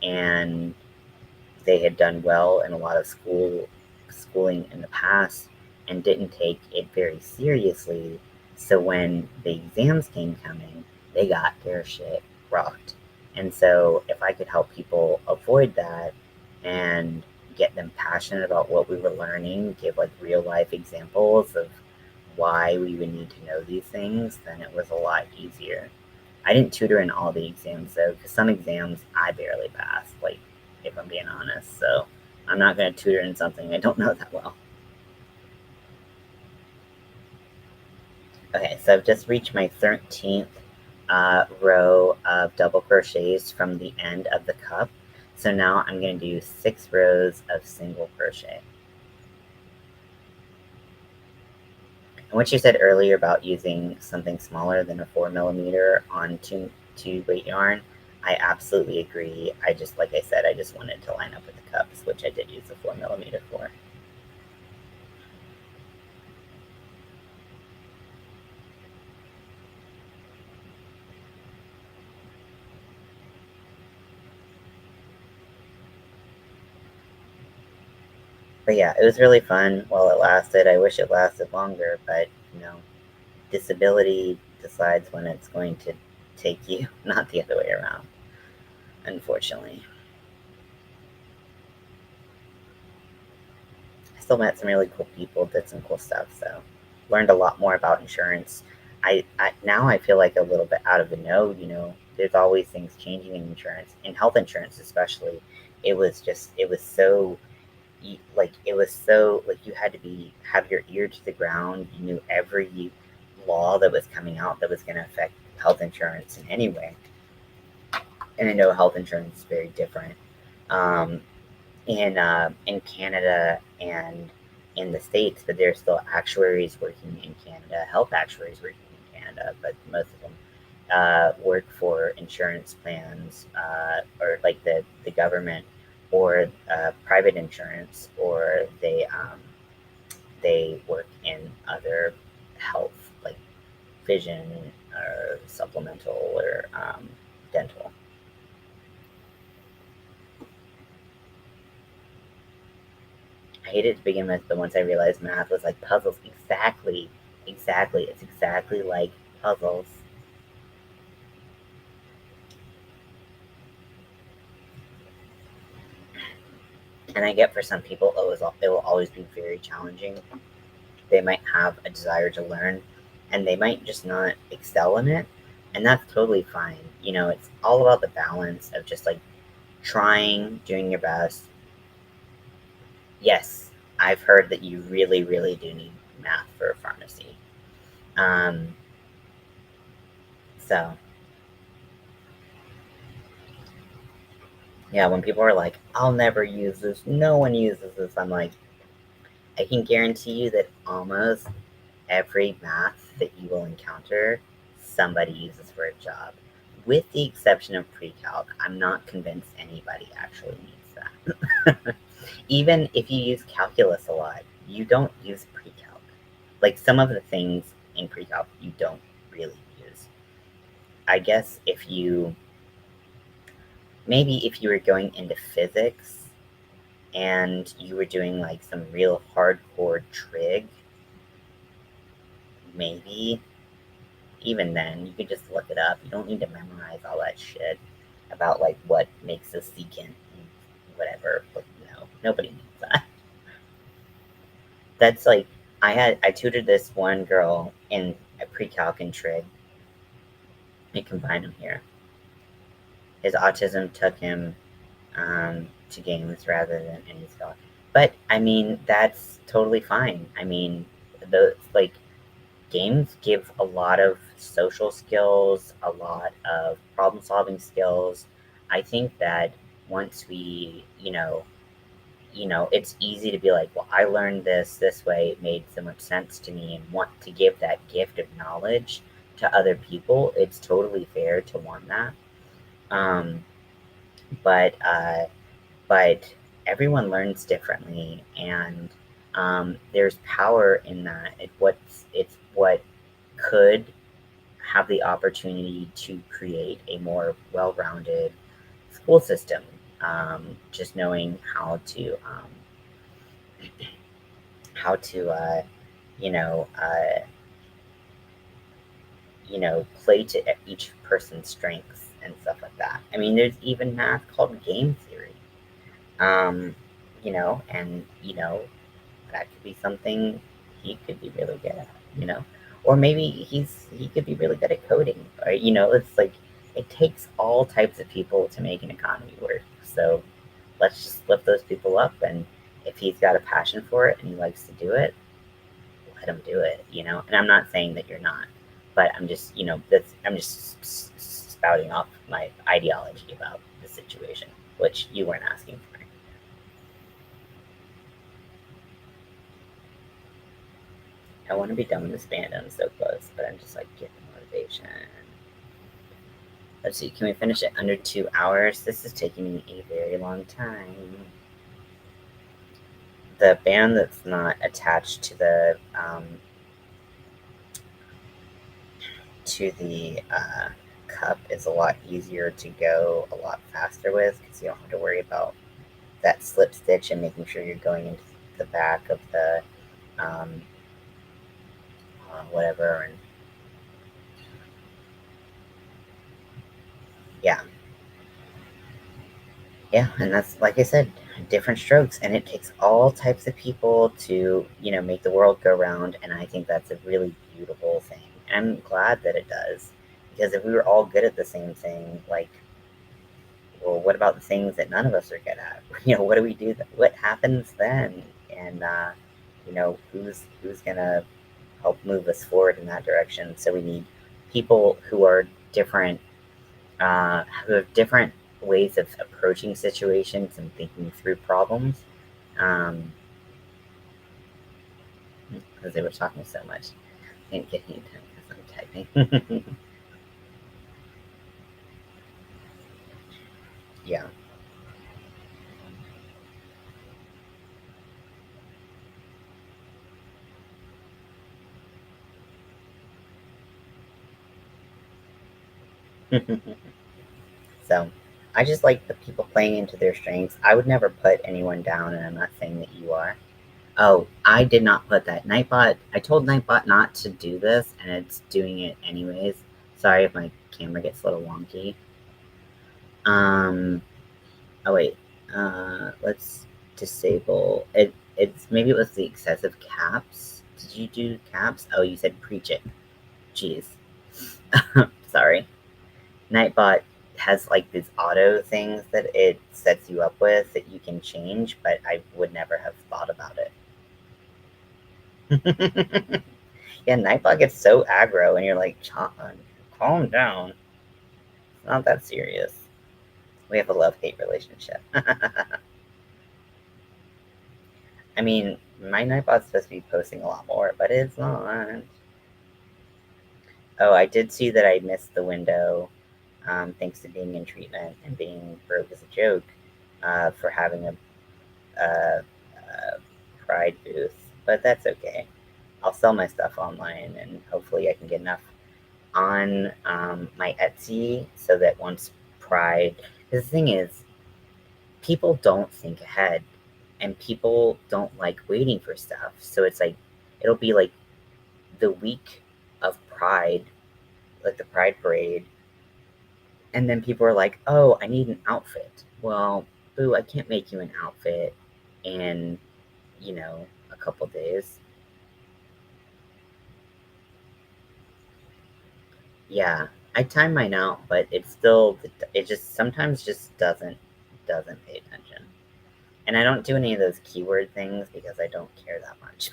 and they had done well in a lot of schooling in the past and didn't take it very seriously. So when the exams came coming, they got their shit rocked. And so if I could help people avoid that and get them passionate about what we were learning, give like real life examples of why we would need to know these things, then it was a lot easier. I didn't tutor in all the exams though, because some exams I barely passed, like if I'm being honest. So I'm not going to tutor in something I don't know that well. Okay, so I've just reached my 13th row of double crochets from the end of the cup. So now I'm going to do 6 rows of single crochet. And what you said earlier about using something smaller than a 4mm on two weight yarn, I absolutely agree. I just, like I said, I just wanted to line up with the cups, which I did use the 4mm for. But yeah, it was really fun while it lasted. I wish it lasted longer, but disability decides when it's going to take you, not the other way around, unfortunately. I still met some really cool people, did some cool stuff, so learned a lot more about insurance. I now I feel like a little bit out of the know. There's always things changing in insurance, in health insurance especially. It was so like you had to be have your ear to the ground. You knew every law that was coming out that was going to affect health insurance in any way. And I know health insurance is very different um, in Canada and in the States, but there's still actuaries working in Canada, health actuaries working in Canada, but most of them work for insurance plans or like the government or private insurance, or they work in other health like vision or supplemental or dental. I hated it to begin with, but once I realized math was like puzzles, exactly, exactly, it's exactly like puzzles. And I get for some people it will always be very challenging. They might have a desire to learn, and they might just not excel in it, and that's totally fine. It's all about the balance of just like trying, doing your best. Yes, I've heard that you really, really do need math for a pharmacy. Um, so yeah, when people are like, "I'll never use this," no one uses this. I'm like, I can guarantee you that almost every math that you will encounter, somebody uses for a job. With the exception of pre-calc, I'm not convinced anybody actually needs that. Even if you use calculus a lot, you don't use pre-calc. Like some of the things in pre-calc you don't really use. I guess if you were going into physics and you were doing like some real hardcore trig, maybe even then, you could just look it up. You don't need to memorize all that shit about like what makes a secant and whatever. But no, nobody needs that. That's like I tutored this one girl in a pre-calc and trig. We combine them here. His autism took him to games rather than any skill. But I mean, that's totally fine. I mean, those like games give a lot of social skills, a lot of problem solving skills. I think that once it's easy to be like, well, I learned this way, it made so much sense to me, and want to give that gift of knowledge to other people. It's totally fair to want that. Um, but but everyone learns differently, and there's power in that. It's what could have the opportunity to create a more well-rounded school system. Just knowing how to you know uh, play to each person's strengths and stuff like that. I mean, there's even math called game theory. And that could be something he could be really good at. Or maybe he could be really good at coding. Or it's like it takes all types of people to make an economy work. So let's just lift those people up, and if he's got a passion for it and he likes to do it, let him do it. And I'm not saying that you're not, but I'm just spouting off my ideology about the situation, which you weren't asking for. I want to be done with this band. I'm so close, but I'm just like getting motivation. Let's see, can we finish it under 2 hours? This is taking me a very long time. The band that's not attached to the cup is a lot easier to go a lot faster with, because you don't have to worry about that slip stitch and making sure you're going into the back of the um, whatever, and yeah, yeah, and that's like I said, different strokes, and it takes all types of people to make the world go round, and I think that's a really beautiful thing. And I'm glad that it does, because if we were all good at the same thing, like, well, what about the things that none of us are good at? What do we do? What happens then? And who's gonna help move us forward in that direction? So we need people who are different, who have different ways of approaching situations and thinking through problems. Um, because they were talking so much, I didn't get any time because I'm typing. Yeah. So I just like the people playing into their strengths. I would never put anyone down, and I'm not saying that you are. Oh, I did not put that. Nightbot, I told Nightbot not to do this, and it's doing it anyways. Sorry if my camera gets a little wonky. Um, oh wait, let's disable it. It's maybe it was the excessive caps. Did you do caps? Oh, you said preach it. Jeez. Sorry. Nightbot has like these auto things that it sets you up with that you can change, but I would never have thought about it. Yeah, Nightbot gets so aggro, and you're like, John, calm down. It's not that serious. We have a love hate relationship. I mean, my Nightbot's supposed to be posting a lot more, but it's not. Oh, I did see that I missed the window, thanks to being in treatment and being broke as a joke, for having a Pride booth, but that's okay. I'll sell my stuff online, and hopefully I can get enough on my Etsy so that once Pride. Because the thing is, people don't think ahead, and people don't like waiting for stuff. So it's like it'll be like the week of Pride, like the Pride parade, and then people are like, "Oh, I need an outfit." Well, boo, I can't make you an outfit in a couple days. Yeah, I time mine out, but it just sometimes just doesn't pay attention. And I don't do any of those keyword things because I don't care that much.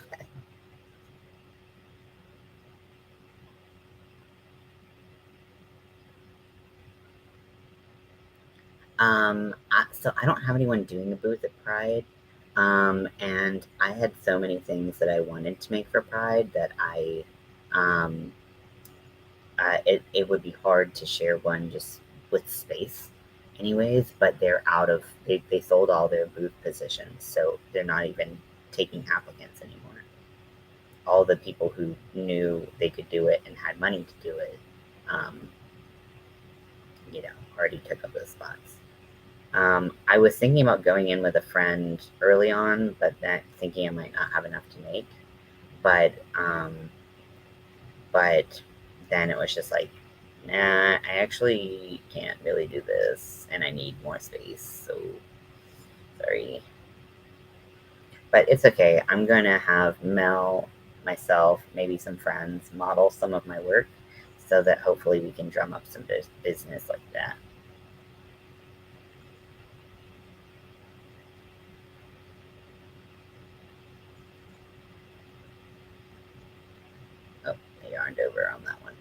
So I don't have anyone doing the booth at Pride. And I had so many things that I wanted to make for Pride that um, it would be hard to share one just with space anyways, but they sold all their booth positions, so they're not even taking applicants anymore. All the people who knew they could do it and had money to do it, um, already took up those spots. I was thinking about going in with a friend early on, but then thinking I might not have enough to make. But but then it was just like, nah, I actually can't really do this, and I need more space. So sorry, but it's okay. I'm gonna have Mel, myself, maybe some friends model some of my work, so that hopefully we can drum up some business like that. Oh, I yarned over on that one.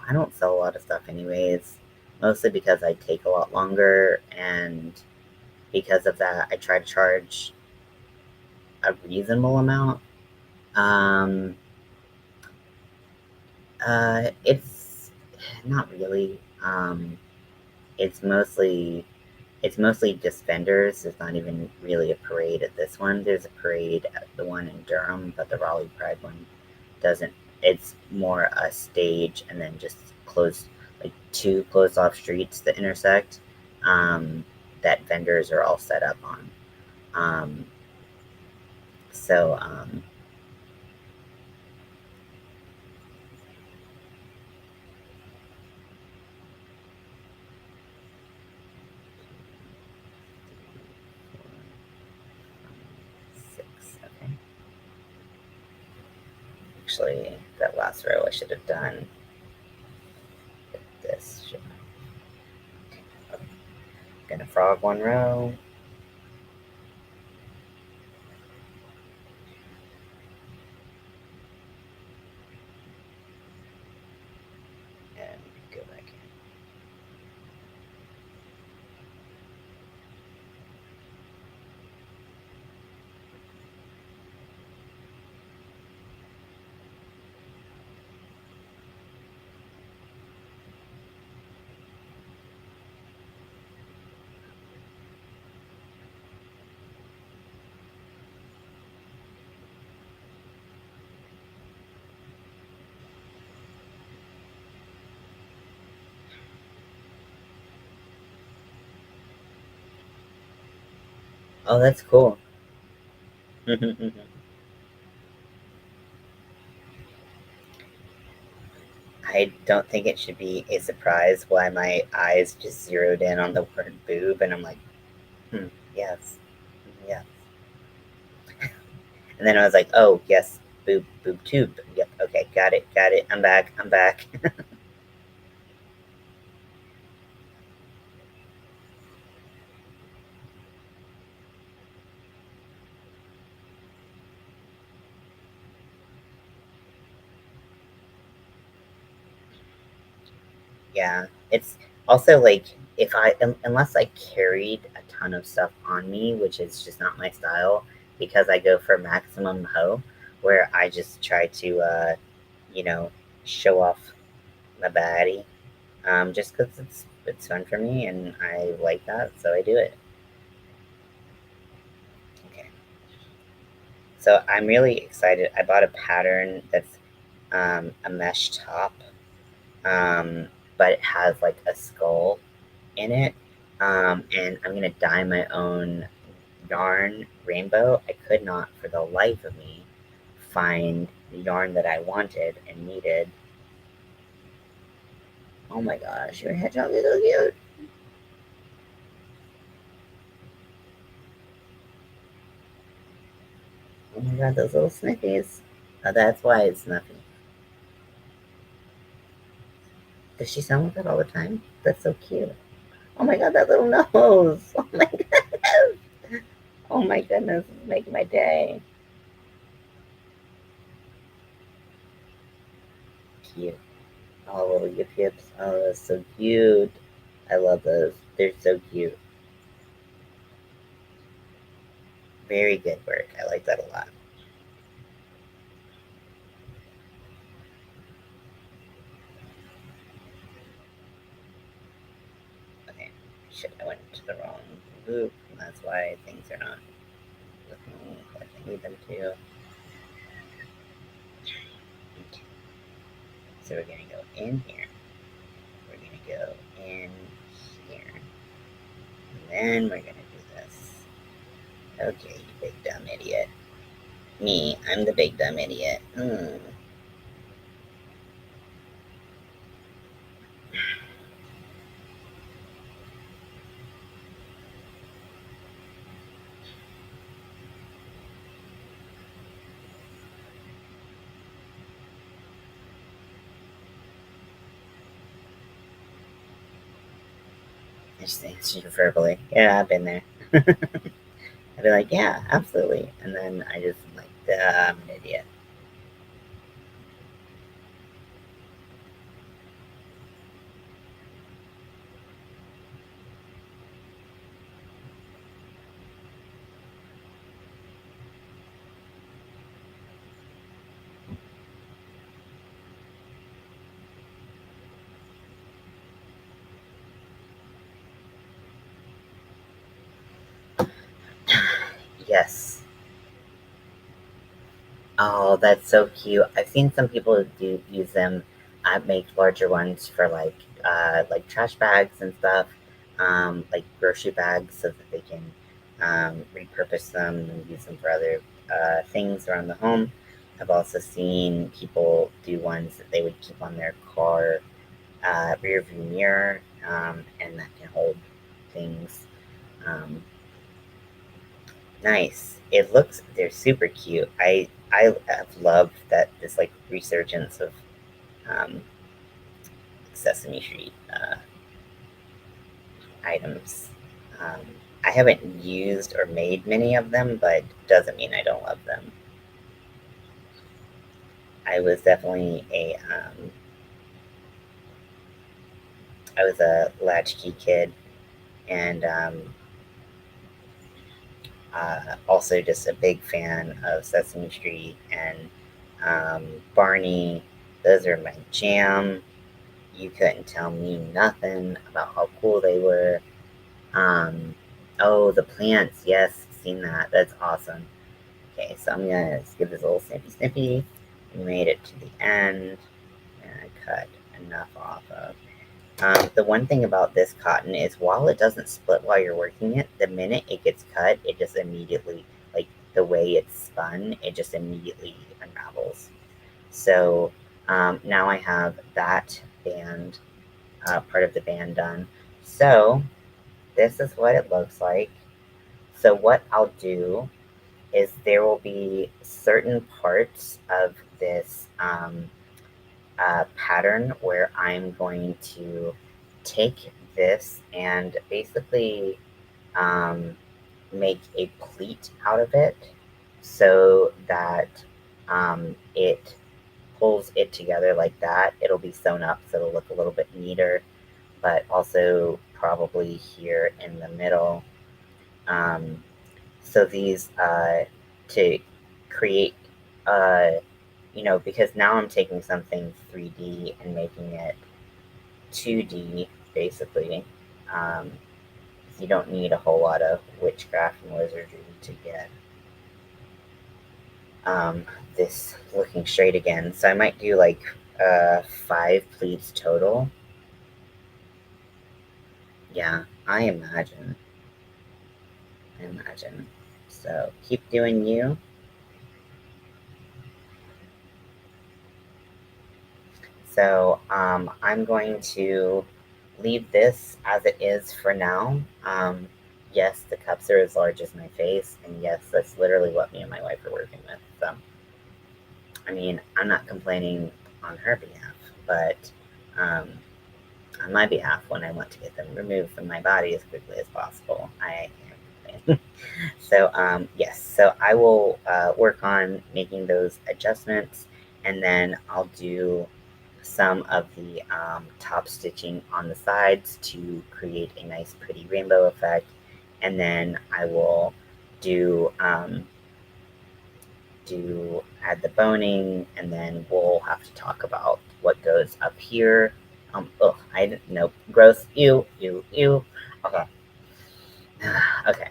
I don't sell a lot of stuff anyways, mostly because I take a lot longer, and because of that, I try to charge a reasonable amount. Um, it's not really. It's mostly it's mostly just vendors. There's not even really a parade at this one. There's a parade at the one in Durham, but the Raleigh Pride one doesn't. It's more a stage and then just closed, like two closed off streets that intersect, um, that vendors are all set up on. Um, so, six, okay. Actually, that last row I should have done this. Okay. Gonna frog one row. And go back in. Oh, that's cool. I don't think it should be a surprise why my eyes just zeroed in on the word boob, and I'm like, hmm, yes, yes. And then I was like, oh, yes, boob, boob tube. Yep, okay, got it, got it. I'm back, I'm back. Yeah, it's also like if unless I carried a ton of stuff on me, which is just not my style, because I go for maximum hoe, where I just try to, you know, show off my body, just because it's fun for me and I like that, so I do it. Okay, so I'm really excited. I bought a pattern that's a mesh top, um, but it has like a skull in it. And I'm gonna dye my own yarn rainbow. I could not, for the life of me, find the yarn that I wanted and needed. Oh my gosh, your hedgehog is so cute. Oh my god, those little sniffies. Oh, that's why it's snuffy. Does she sound like that all the time? That's so cute. Oh my god, that little nose. Oh my goodness. Oh my goodness, it's making my day. Cute. Oh, little yip yips. Oh, that's so cute. I love those. They're so cute. Very good work. I like that a lot. Okay. Shit, I went to the wrong loop. That's why things are not looking like I need them to. Okay. So we're gonna go in here. We're gonna go in here. And then we're gonna do this. Okay, you big dumb idiot. Me, I'm the big dumb idiot. I just answered you verbally. Yeah, I've been there. I'd be like, yeah, absolutely. And then I just am like, duh, I'm an idiot. Yes. Oh, that's so cute. I've seen some people who do use them, make larger ones for like trash bags and stuff, like grocery bags, so that they can repurpose them and use them for other things around the home. I've also seen people do ones that they would keep on their car rear view mirror, and that can hold things. Um, Nice. They're super cute. I have loved that this like resurgence of um, Sesame Street items. Um, I haven't used or made many of them, but doesn't mean I don't love them. I was a latchkey kid, and also just a big fan of Sesame Street and Barney. Those are my jam. You couldn't tell me nothing about how cool they were. Um, oh, the plants. Yes, seen that. That's awesome. Okay, so I'm gonna give this a little snippy snippy. We made it to the end. And I cut enough off of. The one thing about this cotton is while it doesn't split while you're working it, the minute it gets cut, it just immediately, like the way it's spun, it just immediately unravels. So now I have that band, part of the band done. So this is what it looks like. So what I'll do is there will be certain parts of this pattern where I'm going to take this and basically um, make a pleat out of it so that it pulls it together like that. It'll be sewn up so it'll look a little bit neater, but also probably here in the middle. Um, so these to create, uh, because now I'm taking something 3D and making it 2D basically. Um, you don't need a whole lot of witchcraft and wizardry to get um, this looking straight again. So I might do like 5 pleats total. Yeah, I imagine. I imagine. So keep doing you. So I'm going to leave this as it is for now. Yes, the cups are as large as my face, and yes, that's literally what me and my wife are working with. So, I mean, I'm not complaining on her behalf, but um, on my behalf, when I want to get them removed from my body as quickly as possible, I can't complain. So, yes, so I will work on making those adjustments, and then I'll do some of the top stitching on the sides to create a nice pretty rainbow effect, and then I will do add the boning, and then we'll have to talk about what goes up here. Oh, I didn't, nope, gross, ew, ew, ew. Okay, okay,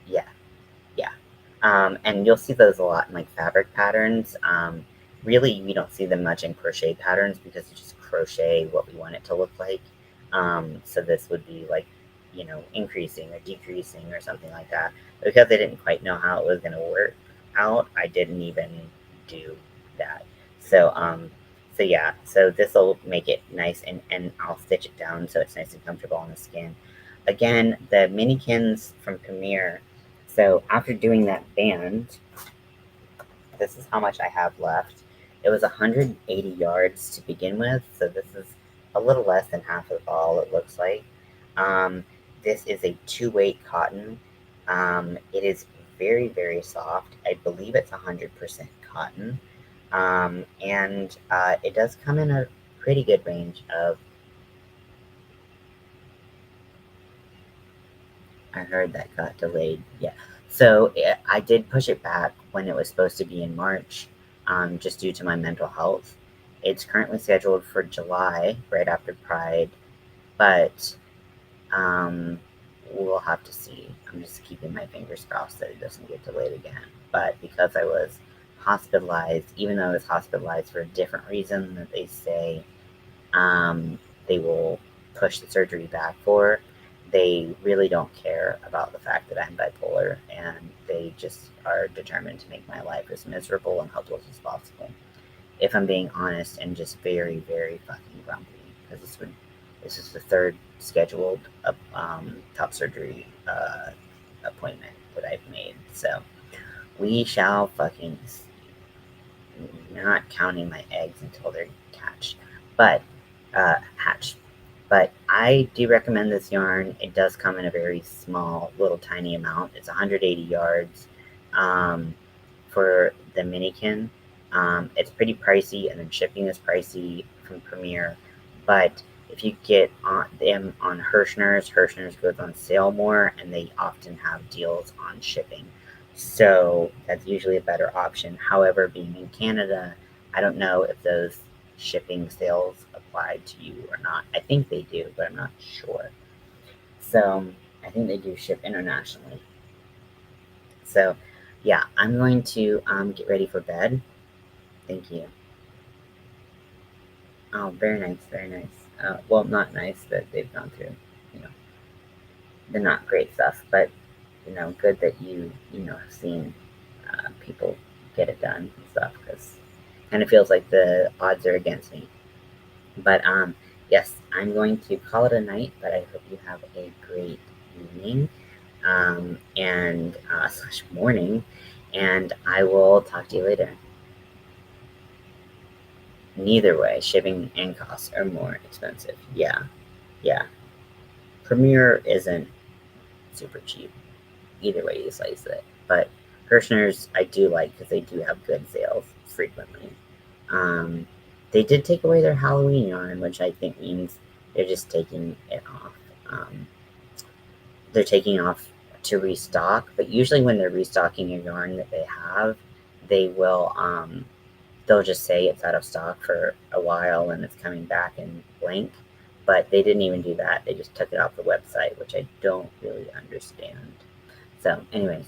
yeah. Yeah. And you'll see those a lot in like fabric patterns. Really, we don't see them much in crochet patterns because you just crochet what we want it to look like. So this would be like, increasing or decreasing or something like that. But because I didn't quite know how it was going to work out, I didn't even do that. So, so yeah, so this will make it nice, and I'll stitch it down so it's nice and comfortable on the skin. Again, the minikins from Premier, so after doing that band, this is how much I have left. It was 180 yards to begin with, so this is a little less than half of all it looks like. Um, this is a 2-weight cotton. It is very, very soft. I believe it's 100% cotton. And it does come in a pretty good range of. I heard that got delayed. Yeah. So I did push it back when it was supposed to be in March, just due to my mental health. It's currently scheduled for July, right after Pride, but um, we'll have to see. I'm just keeping my fingers crossed that it doesn't get delayed again. But because I was hospitalized, even though I was hospitalized for a different reason that they say they will push the surgery back for, they really don't care about the fact that I'm bipolar, and they just are determined to make my life as miserable and helpless as possible. If I'm being honest, and just very, very fucking grumpy, because this is the third scheduled top surgery appointment that I've made. So we shall fucking see. Not counting my eggs until they're hatched. But I do recommend this yarn. It does come in a very small, little tiny amount. It's 180 yards for the minikin. It's pretty pricey, and then shipping is pricey from Premier. But if you get them on Hirschner's goes on sale more, and they often have deals on shipping. So that's usually a better option. However, being in Canada, I don't know if those shipping sales apply to you or not. I think they do, but I'm not sure. So I think they do ship internationally. So yeah, I'm going to get ready for bed. Thank you. Oh, very nice, very nice. Well, not nice that they've gone through, you know, the not great stuff, but good that you have seen people get it done and stuff, because kind of feels like the odds are against me. But yes, I'm going to call it a night. But I hope you have a great evening and slash morning, and I will talk to you later. Neither way, shipping and costs are more expensive. Yeah, yeah. Premier isn't super cheap. Either way you slice it. But Hirschner's I do like, because they do have good sales frequently. Um, they did take away their Halloween yarn, which I think means they're just taking it off. They're taking off to restock, but usually when they're restocking a yarn that they have, they will they'll just say it's out of stock for a while and it's coming back in blank. But they didn't even do that. They just took it off the website, which I don't really understand. So, anyways,